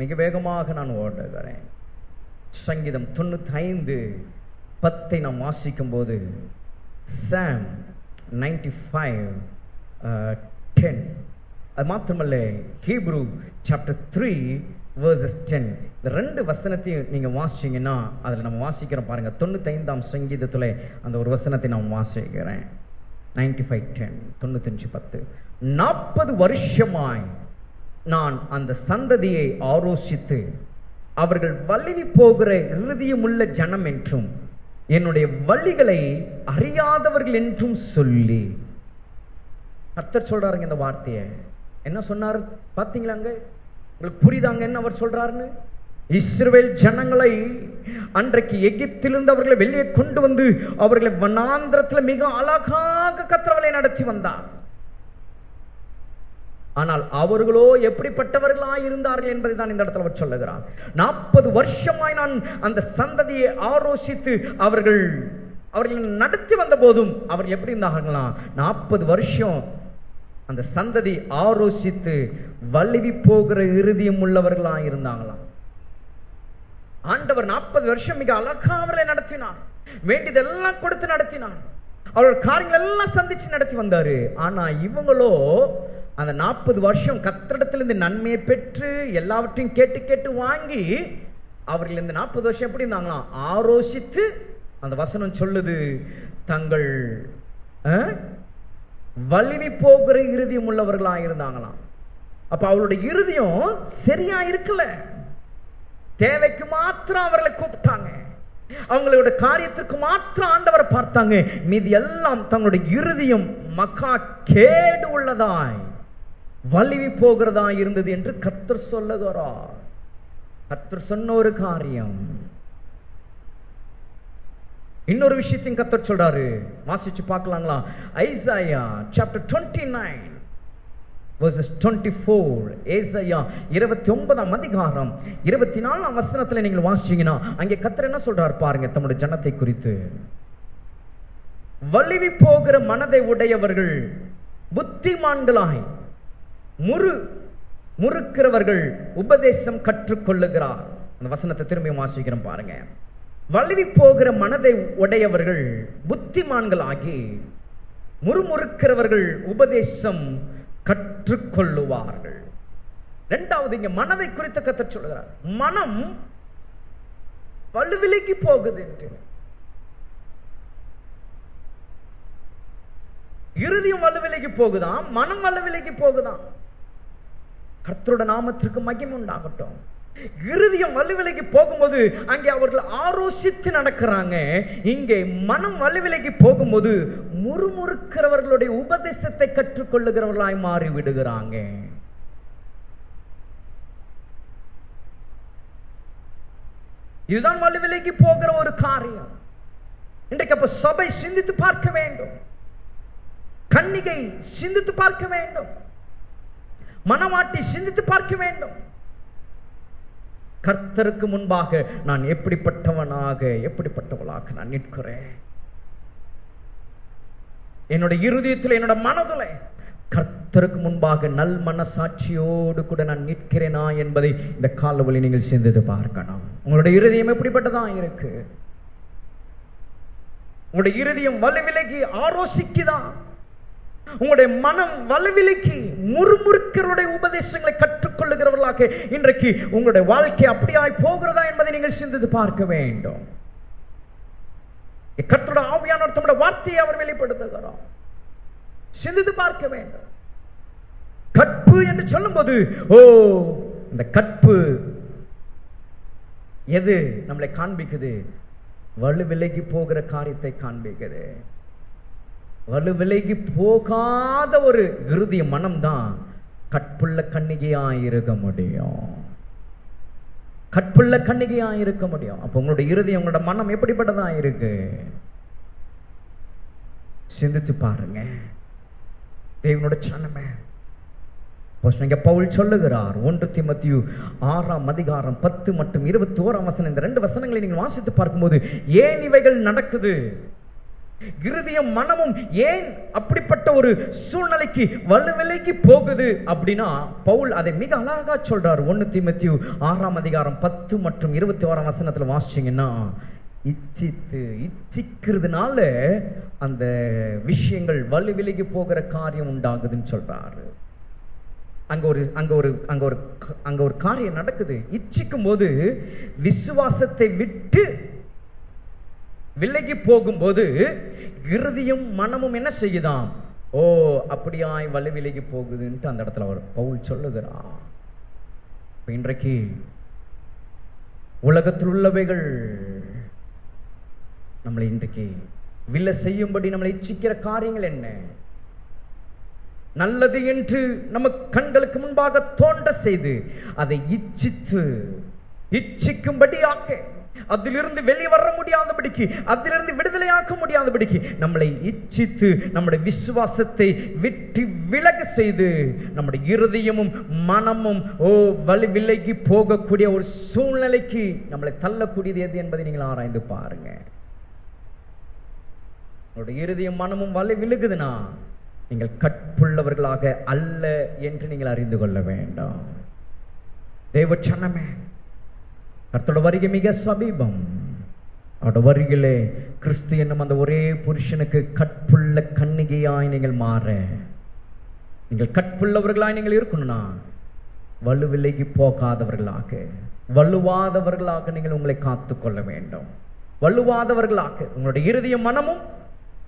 மிக வேகமாக நான் ஓடுகிறேன். சங்கீதம் 95:10 நாம் வாசிக்கும் போது, Psalm 95:10, அது மாத்திரமல்ல, Hebrew chapter 3 verses 10, இந்த 2 வசனத்தையும் நீங்க வாசிச்சீங்கன்னா அதுல நம்ம வாசிக்கிறோம் பாருங்க. 95ஆம் சங்கீதத்துல அந்த ஒரு வசனத்தை நான் வாசிக்கிறேன். 95:10, 95:10, 40 வருஷமாய் நான் அந்த சந்ததியை ஆலோசித்து அவர்கள் வலிவி போகிற இருதயமுள்ள ஜனம் என்றும் என்னுடைய வழிகளை அறியாதவர்கள் என்றும் சொல்லி. கர்த்தர் சொல்றாருங்க இந்த வார்த்தையை. என்ன சொன்னார் பாத்தீங்களாங்க? உங்களுக்கு புரியுதாங்க என்ன அவர் சொல்றாருன்னு? இஸ்ரவேல் ஜனங்களை அன்றைக்கு எகிப்திலிருந்து அவர்களை வெளியே கொண்டு வந்து அவர்களை வனாந்திரத்தில் மிக அழகாக கர்த்தர் நடத்தி வந்தார். ஆனால் அவர்களோ எப்படிப்பட்டவர்களாய் இருந்தார்கள் என்பதை தான் இந்த இடத்துல அவர் சொல்லுகிறார். 40 வருஷமாய் நான் அந்த சந்ததியை ஆலோசித்து அவர்கள் நடத்தி வந்த போதும் அவர்கள் எப்படி இருந்தார்களாம்? 40 வருஷம் அந்த சந்ததி ஆலோசித்து வலிவி போகிற இருதயம் உள்ளவர்களாக இருந்தாங்களாம். ஆண்டவர் 40 வருஷம் மிக அழகா அவர்களை நடத்தினார். வேண்டியதெல்லாம் கொடுத்து நடத்தினார். அவர்கள் காரியங்கள் எல்லாம் சந்திச்சு நடத்தி வந்தாரு. ஆனா இவங்களோ அந்த 40 வருஷம் கர்த்தரிடத்திலிருந்து நன்மையை பெற்று எல்லாவற்றையும் கேட்டு கேட்டு வாங்கி அவர்கள் இந்த 40 வருஷம் எப்படி இருந்தாங்களாம்? ஆலோசித்து, அந்த வசனம் சொல்லுது, தங்கள் வலிவி போகிற இருதயம் உள்ளவர்களாக இருந்தாங்களாம். அப்ப அவளுடைய இருதயம் சரியா இருக்கல. தேவைக்கு மாத்திரம் அவர்களை கூப்பிட்டாங்க, அவங்களோட காரியத்திற்கு மாத்திரம் ஆண்டவரை பார்த்தாங்க. மீதி எல்லாம் தங்களுடைய இருதயம் மக்கா கேடு உள்ளதாய் வலிவி போகிறதா இருந்தது என்று கர்த்தர் சொல்லுகிறார். கர்த்தர் சொன்ன ஒரு காரியம். இன்னொரு விஷயத்தையும் கர்த்தர் சொல்றாரு. வாசிச்சு பார்க்கலாங்களா? Isaiah chapter 29 verses 24. ஏசாயா 29ஆம் அதிகாரம் 24ஆம் வசனத்துல நீங்கள் வாசிச்சீங்கன்னா அங்கே கர்த்தர் என்ன சொல்றார் பாருங்க. தம்முடைய ஜனத்தை குறித்து, வலிவி போகிற மனதை உடையவர்கள் புத்திமான்களாய் முறுக்கிறவர்கள் உபதேசம் கற்றுக்கொள்ளுகிறார். அந்த வசனத்தை திரும்பி வாசிக்கிறோம் பாருங்க. வலிவி போகிற மனதை உடையவர்கள் புத்திமான்களாகி முறுமுறுக்கிறவர்கள் உபதேசம் கற்றுக்கொள்ளுவார்கள். இரண்டாவது, இங்க மனதை குறித்து கர்த்தர் சொல்லுகிறார். மனம் வலுவிலைக்கு போகுது என்று. இருதயம் வலுவிலைக்கு போகுதாம், மனம் வலுவிலைக்கு போகுதாம். கர்த்தருடைய நாமத்திற்கு மகிமை உண்டாகட்டும். இருதயம் வலுவிலைக்கு போகும்போது அங்கே அவர்கள் ஆலோசித்து நடக்கிறாங்க. இங்கே மனம் வலுவிலைக்கு போகும்போது முறுமுறுக்கிறவர்களுடைய உபதேசத்தை கற்றுக்கொள்ளுகிறவர்களாய் மாறி விடுகிறாங்க. இதுதான் வலுவிலைக்கு போகிற ஒரு காரியம். இன்றைக்கு அப்ப சபை சிந்தித்து பார்க்க வேண்டும், கன்னிகை சிந்தித்து பார்க்க வேண்டும், மனவாட்டி சிந்தித்து பார்க்க வேண்டும். கர்த்தருக்கு முன்பாக நான் எப்படிப்பட்டவளாக நான் நிற்கிறேன். என்னுடைய இருதயத்தில், என்னோட மனதில் கர்த்தருக்கு முன்பாக நல் மனசாட்சியோடு கூட நான் நிற்கிறேனா என்பதை இந்த காலவழி நீங்கள் சிந்தித்து பார்க்கணும். உங்களுடைய இருதயம் எப்படிப்பட்டதா இருக்கு? உங்களுடைய இருதயம் வலுவிலகி ஆலோசிக்குதான்? உங்களுடைய மனம் வலுவிலகி முறுமுறுக்கிறவருடைய உபதேசங்களை கற்றுக்கொள்ளுகிறவர்களாக இன்றைக்கு உங்களுடைய வாழ்க்கை அப்படியாய் போகிறதா என்பதை நீங்கள் சிந்தித்து பார்க்க வேண்டும். கர்த்தருடைய ஆவியானவர் தம்முடைய வார்த்தையை அவர் வெளிப்படுத்துகிறார். சிந்தித்து பார்க்க வேண்டும். கற்பு என்று சொல்லும்போது, ஓ, இந்த கற்பு எது நம்மளை காண்பிக்குது? வலுவிலகி போகிற காரியத்தை காண்பிக்குது. வலுவிலகி போகாத ஒரு இருதய மனம்தான் கற்புள்ள கன்னிகையாய் இருக்க முடியும். கற்புள்ள கன்னிகையாய் இருக்க முடியும். அப்ப உங்களுடைய இருதயம், உங்களோட மனம் எப்படிப்பட்டதா இருக்கு? சிந்தித்து பாருங்க. தேவனோட சனமே, பவுல் சொல்லுகிறார் 1 தீமோத்தேயு 6ஆம் அதிகாரம் 10 மற்றும் 21ஆம் வசனம். இந்த 2 வசனங்களை நீங்கள் வாசித்து பார்க்கும்போது ஏன் இவைகள் நடக்குது, இருதயம் மனமும் ஏன் அப்படிப்பட்ட ஒரு சூழ்நிலைக்கு வலுவிலைக்கு போகுது அப்படின்னா பவுல் அதை மிக அழகா சொல்றார். 1 தீமோத்தேயு 6ஆம் அதிகாரம் 10 மற்றும் 21ஆம் வசனத்துல வாசிச்சீங்கன்னா, இச்சிக்கிறதுனால அந்த விஷயங்கள் வலுவிலகி போகிற காரியம் உண்டாகுதுன்னு சொல்றாரு. அங்க ஒரு காரியம் நடக்குது. இச்சிக்கும் போது விசுவாசத்தை விட்டு விலகி போகும்போது இருதயம் மனமும் என்ன செய்யுதாம்? ஓ, அப்படியாய் வலுவிலகி போகுதுன்ட்டு அந்த இடத்துல பவுல் சொல்லுகிறார். இன்றைக்கு உலகத்தில் உள்ளவைகள் நம்மளை இன்றைக்கு வில்ல செய்யும்படி நம்மளை இச்சிக்கிற காரியங்கள் என்ன? நல்லது என்று நம்ம கண்களுக்கு முன்பாக தோன்ற செய்து அதை இச்சிக்கும்படியாக அதிலிருந்து வெளியே வர முடியாதபடிக்கு, அதிலிருந்து விடுதலையாக்க முடியாதபடிக்கு நம்மளை இச்சித்து நம்முடைய விசுவாசத்தை விட்டு விலக செய்து நம்முடைய இருதயமும் மனமும் விலகி போகக்கூடிய ஒரு சூழ்நிலைக்கு நம்மளை தள்ளக்கூடியது எது என்பதை நீங்கள் ஆராய்ந்து பாருங்க. உங்களுடைய இருதயம் மனமும் விலகுதுன்னா நீங்கள் கற்புள்ளவர்களாக அல்ல என்று நீங்கள் அறிந்து கொள்ள வேண்டும். தேவ சனமே, கர்த்தரோட வருகை மிக சமீபம். அவரோட வருகையிலே கிறிஸ்து என்னும் அந்த ஒரே புருஷனுக்கு கற்புள்ள கன்னிகையாய் நீங்கள் மாற, நீங்கள் கற்புள்ளவர்களாய் நீங்கள் இருக்கணும்னா வலுவிலகி போகாதவர்களாக, வலுவாதவர்களாக நீங்கள் உங்களை காத்து கொள்ள வேண்டும். வலுவாதவர்களாக உங்களுடைய இருதயம் மனமும்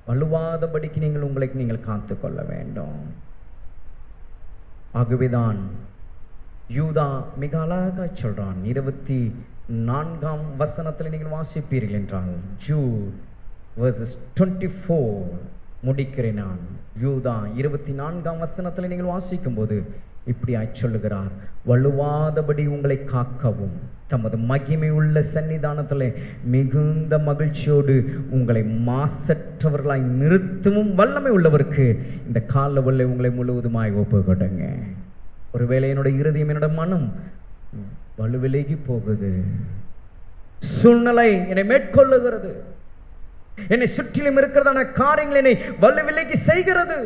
வலுவாதபடிக்கு நீங்கள் உங்களை நீங்கள் காத்து கொள்ள வேண்டும். ஆகவேதான் யூதா மிக அழகாக சொல்றான். 24ஆம் வசனத்தில் நீங்கள் வாசிப்பீர்கள் என்றால், Jude verses 24 முடிக்கிறேன் நான். யூதா 24ஆம் வசனத்தில் நீங்கள் வாசிக்கும் போது இப்படியாய் சொல்லுகிறார், வலுவாதபடி உங்களை காக்கவும் தமது மகிமை உள்ள சன்னிதானத்தில் மிகுந்த மகிழ்ச்சியோடு உங்களை மாசற்றவர்களாய் நிறுத்தவும் வல்லமை உள்ளவருக்கு இந்த காலவல்லை உங்களை முழுவதுமாய் ஒப்பு கொடுங்க. ஒருவேளை என்னோட இருதயம், என்னோட மனம் வலுவிலகி போகுது, சூழ்நிலை என்னை மேற்கொள்ளுகிறது, என்னை சுற்றிலும் இருக்கிறதான காரியங்கள் என்னை வலுவிலகி செய்கிறது,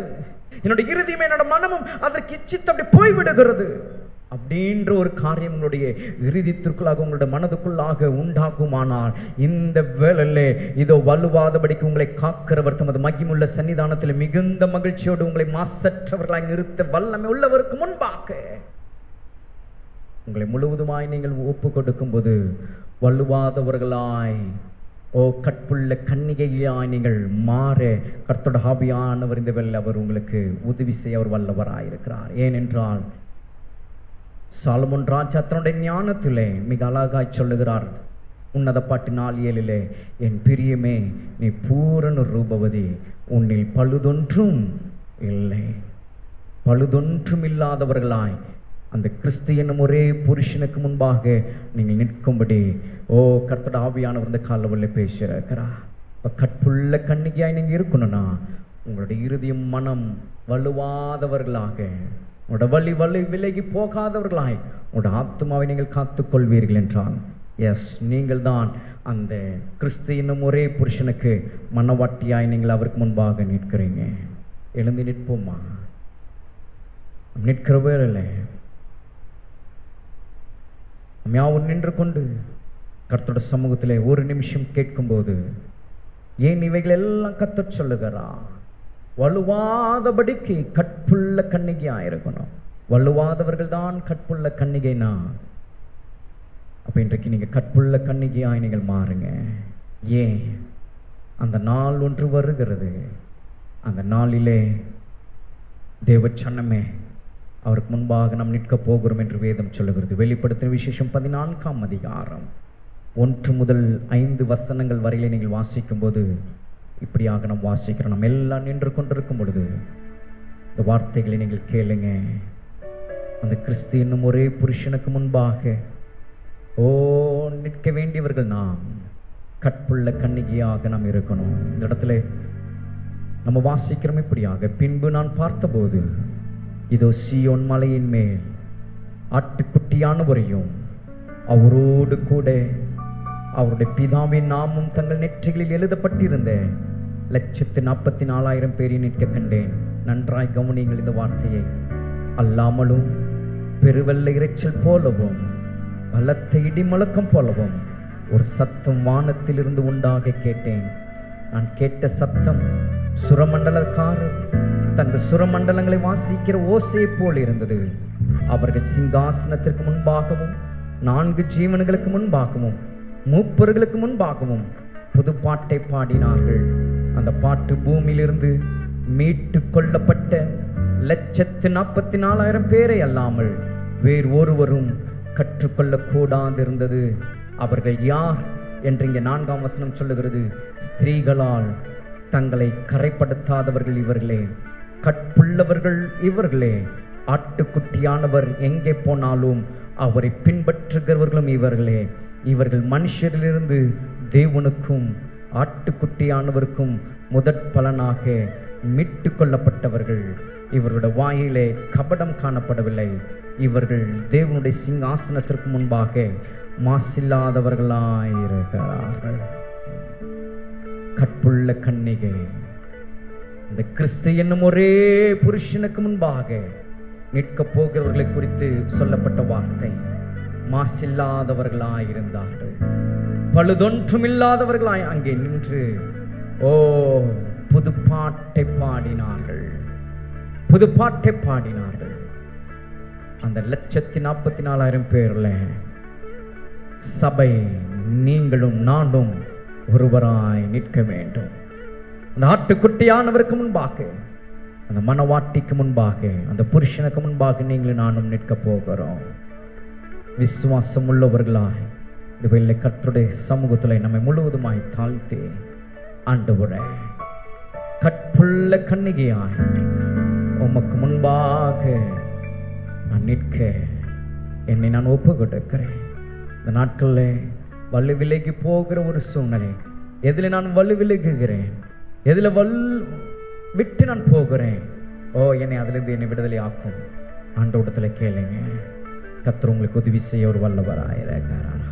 என்னோட இருதயம் என்னோட மனமும் அதற்கு இச்சித்து அப்படி போய்விடுகிறது அப்படின்ற ஒரு காரியம் உங்களுடைய இருதயத்திற்குள்ளாக, உங்களுடைய மனதுக்குள்ளாக உண்டாகுமானால், இந்த வேளையிலே இதோ வலுவாதபடிக்கு உங்களை காக்கிறவர் தமது மகிமுள்ள சன்னிதானத்தில் மிகுந்த மகிழ்ச்சியோடு உங்களை மாசற்றவர்களாய் நிறுத்த வல்லமை உள்ளவருக்கு முன்பாக உங்களை முழுவதுமாய் நீங்கள் ஒப்பு கொடுக்கும் போது வலுவாதவர்களாய் கற்புள்ள கன்னிகையாய் நீங்கள் மாற கர்த்தருடைய ஆவியானவர் இந்த வேளையில் அவர் உங்களுக்கு உதவி செய்ய அவர் வல்லவராயிருக்கிறார். ஏனென்றால் சாலமோன் ராஜா தன்னுடைய ஞானத்திலே மிக அழகாய் சொல்லுகிறார். உன்னத பாட்டு 4:7 என் பிரியமே நீ பூரண ரூபவதி, உன்னில் பழுதொன்றும் இல்லை. பழுதொன்றும் இல்லாதவர்களாய் அந்த கிறிஸ்து என்னும் ஒரே புருஷனுக்கு முன்பாக நீங்கள் நிற்கும்படி கர்த்தருடைய ஆவியானவர் இந்த காலவல்ல பேசுகிறார். கற்புள்ள கன்னிகையாய் நீங்கள் இருக்கணும்னா உங்களுடைய இருதயம் மனம் வலுவாதவர்களாக, உங்களோட வலி விலகி போகாதவர்களாய் உங்களோட ஆத்மாவை நீங்கள் காத்துக்கொள்வீர்கள் என்றால், நீங்கள் தான் அந்த கிறிஸ்து என்னும் ஒரே புருஷனுக்கு மனவாட்டியாய் நீங்கள் அவருக்கு முன்பாக நிற்கிறீங்க. எழுந்து நிற்போமா? நிற்கிறவே இல்லை. யாவும் நின்று கொண்டு கர்த்தருடைய சமூகத்திலே ஒரு நிமிஷம் கேட்கும்போது, ஏன் இவைகள் எல்லாம் கர்த்தர் சொல்லுகிறா? வலுவாதபடிக்கு கற்புள்ள கன்னிகையா இருக்கணும். வலுவாதவர்கள் தான் கற்புள்ள கன்னிகைனா, அப்ப இன்றைக்கு நீங்க கற்புள்ள கன்னிகையாய் நீங்கள் மாறுங்க. ஏன்? அந்த நாள் ஒன்று வருகிறது. அந்த நாளிலே தேவ சன்னமே அவருக்கு முன்பாக நாம் நிற்க போகிறோம் என்று வேதம் சொல்லுகிறது. வெளிப்படுத்தின விசேஷம் 14ஆம் அதிகாரம் 1 முதல் 5 வசனங்கள் வரையிலே நீங்கள் வாசிக்கும் போது இப்படியாக நாம் வாசிக்கிறோம். நாம் எல்லாம் நின்று கொண்டிருக்கும் பொழுது இந்த வார்த்தைகளை நீங்கள் கேளுங்க. அந்த கிறிஸ்து என்னும் ஒரே புருஷனுக்கு முன்பாக நிற்க வேண்டியவர்கள் நாம் கற்புள்ள கன்னிகையாக நாம் இருக்கணும். இந்த இடத்துல நம்ம வாசிக்கிறோம் இப்படியாக, பின்பு நான் பார்த்தபோது இதோ சீயோன் மலையின் மேல் ஆட்டுக்குட்டியானவரையும் அவரோடு கூட அவருடைய பிதாவின் நாமும் தங்கள் நெற்றிகளில் எழுதப்பட்டிருந்த 144,000 பேரை நிற்க கண்டேன். நன்றாய் கவனியுங்கள் இந்த வார்த்தையை. அல்லாமலும் பெருவெள்ள இரைச்சல் போலவும் பலத்த இடி முழக்கம் போலவும் ஒரு சத்தம் வானத்திலிருந்து உண்டாக கேட்டேன். நான் கேட்ட சத்தம் சுரமண்டலக்காரர் தங்கள் சுரமண்டலங்களை வாசிக்கிற ஓசை போல் இருந்தது. அவர்கள் சிங்காசனத்திற்கு முன்பாகவும் 4 ஜீவன்களுக்கு முன்பாகவும் மூப்பர்களுக்கு முன்பாகவும் புது பாட்டை பாடினார்கள். அந்த பாட்டு பூமியிலிருந்து மீட்டு கொள்ளப்பட்ட 144,000 பேரை அல்லாமல் வேறு ஒருவரும் கற்றுக்கொள்ளக்கூடாதிருந்தது. அவர்கள் யார் என்று இங்கே 4ஆம் வசனம் சொல்லுகிறது. ஸ்திரீகளால் தங்களை கரைப்படுத்தாதவர்கள் இவர்களே, கற்புள்ளவர்கள் இவர்களே, ஆட்டுக்குட்டியானவர் எங்கே போனாலும் அவரை பின்பற்றுகிறவர்களும் இவர்களே. இவர்கள் மனுஷரிலிருந்து தேவனுக்கும் ஆட்டுக்குட்டியானவருக்கும் முதற் பலனாக மீட்டு கொள்ளப்பட்டவர்கள். இவர்களுடைய வாயிலே கபடம் காணப்படவில்லை. இவர்கள் தேவனுடைய சிங்காசனத்திற்கு முன்பாக மாசில்லாதவர்களாயிருக்கிறார்கள். கற்புள்ள கன்னிகை இந்த கிறிஸ்து என்னும் ஒரே புருஷனுக்கு முன்பாக நிற்கப் போகிறவர்களை குறித்து சொல்லப்பட்ட வார்த்தை மாசில்லாதவர்களாயிருந்தார்கள். பழுதொன்றுமில்லாதவர்களாய் அங்கே நின்று புது பாட்டை பாடினார்கள். புது பாட்டை பாடினார்கள். அந்த 1,44,000 பேர்ல சபை நீங்களும் நானும் ஒருவராய் நிற்க வேண்டும். அந்த ஆட்டுக்குட்டியானவருக்கு முன்பாக, அந்த மனவாட்டிக்கு முன்பாக, அந்த புருஷனுக்கு முன்பாக நீங்களும் நானும் நிற்க போகிறோம். விசுவாசம் உள்ளவர்களாய் இந்த வெள்ளை கர்த்தருடைய சமூகத்தில் நம்மை முழுவதுமாய் தாழ்த்தி, ஆண்டவரே, கற்புள்ள கன்னிகையாய் உமக்கு முன்பாக நான் நிற்க என்னை நான் ஒப்பு கொடுக்கிறேன். இந்த நாட்களில் வலு விலகி போகிற ஒரு சூழ்நிலை, எதில் நான் வலு விலகுகிறேன், எதில் விட்டு நான் போகிறேன், என்னை அதிலிருந்து என்னை விடுதலை ஆக்கும் ஆண்டவரிடத்தில் கேளுங்க. கர்த்தர் உங்களுக்கு உதவி செய்ய ஒரு வல்லவராயிருக்கிறார்.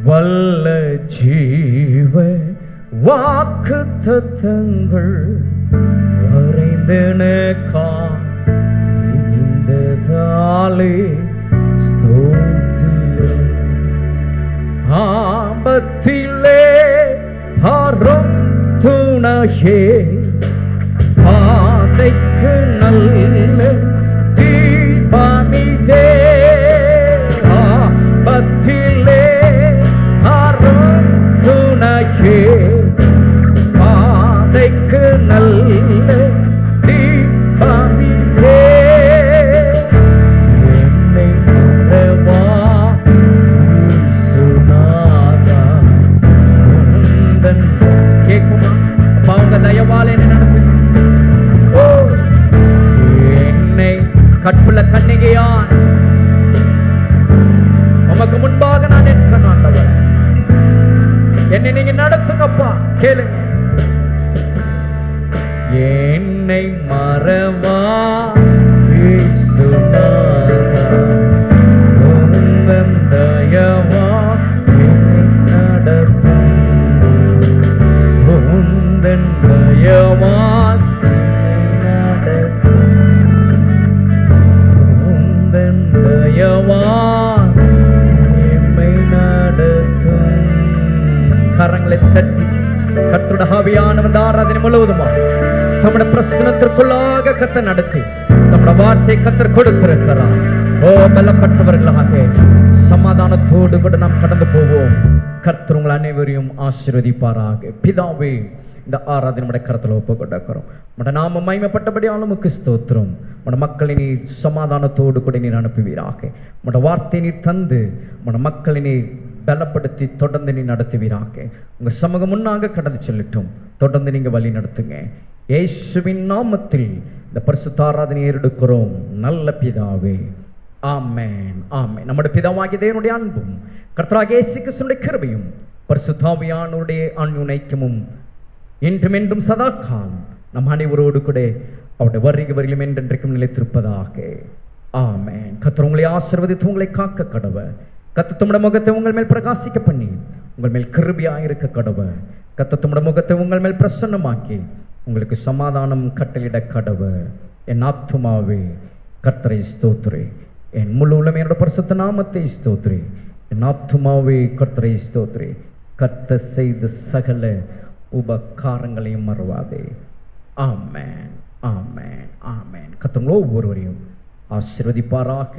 வல்ல ஜீவ வாக்கு தத்தங்கள் வரைந்தனக்காலே ஸ்தோத்திரம். ஆபத்திலே அரும் துணையே, பாதைக்கு நல்ல தீபமிதே. ஆபத்திலே அரும் துணையே, பாதைக்கு நல்ல தீபமிதே. என்னை மறவா சுனாதா உந்தன். கேட்குமா? அப்பா, உங்க தயவால் என்னை நடத்து. என்னை கற்புள்ள கன்னிகையான் உமக்கு முன்பாக நான் நிற்கணும். ஆண்டவரே, என்னை நீங்க நடத்துங்கப்பா. கேளுங்க. என்னை மறவா உந்தன் தயவா என்னை நடத்தும். உந்தன் தயவால் உந்தன் தயவால் எம்மை நடத்தும். கரங்களை தட்டி கர்த்தருடைய ஆவியானவர் ஆராதனை முழுவதுமா தம்முடைய பிரசன்னத்திற்குள்ளாக கர்த்தர் நடத்தி தம்முடைய வார்த்தை கர்த்தர் கொடுத்திருக்கிறார். பலப்பட்டவர்களாக சமாதானத்தோடு கூட நாம் கடந்து போவோம். கர்த்தர் உங்கள் அனைவரையும் ஆசீர்வதிப்பாராக. பிதாவே, இந்த ஆராதனை நம்முடைய கரத்தில் ஒப்பு கொடுக்கிறோம். நம்முடைய நாம மகிமைப்பட்டபடியால் உமக்கு ஸ்தோத்திரம். நம்முடைய மக்களை நீர் சமாதானத்தோடு கூட நீர் அனுப்புவீராக. நம்முடைய வார்த்தை நீர் தந்து நம்முடைய மக்களை நீர் பலப்படுத்தி தொடர்ந்து நீ நடத்துவீராக. உங்க சமூகம் முன்னாக கடந்து செல்லட்டும். தொடர்ந்து நீங்க வழி நடத்துங்க. இயேசுவின் நாமத்தில் இந்த பரிசுத்த ஆராதனை ஏறெடுக்கிறோம் நல்ல பிதாவே. ஆமென், ஆமென். நம்முடைய பிதாவாகிய தேவனுடைய அன்பும் கர்த்தராகிய இயேசு கிறிஸ்துவின் கிருபையும் பரிசுத்த ஆவியானவருடைய அன்யுனைக்கமும் இன்றும் என்றும் சதா காலம் நம் அனைவரோடு கூட அவருடைய வருகையிலும் என்றென்றைக்கும் நிலைத்திருப்பதாக. ஆமென். கர்த்தர் உங்களை ஆசீர்வதித்து உங்களை காக்க கடவ. கர்த்தர் தம்முடைய முகத்தை உங்கள் மேல் பிரகாசிக்க பண்ணி உங்கள் மேல் கிருபையாயிருக்க கடவ. கர்த்தர் தம்முடைய முகத்தை உங்கள் மேல் பிரசன்னமாக்கி உங்களுக்கு சமாதானம் கட்டளிட கடவ. என் ஆத்துமாவே கர்த்தரை ஸ்தோத்திரே, என் முழு உள்ளமே என்னோட பரிசுத்த நாமத்தை ஸ்தோத்திரே. என் ஆத்துமாவே கர்த்தரை ஸ்தோத்திரே. கர்த்தர் செய்த சகல உபகாரங்களையும் மறவாதே. ஆமென், ஆமென், ஆமென். கர்த்தர் ஒவ்வொருவரையும் ஆசீர்வதிப்பாராக.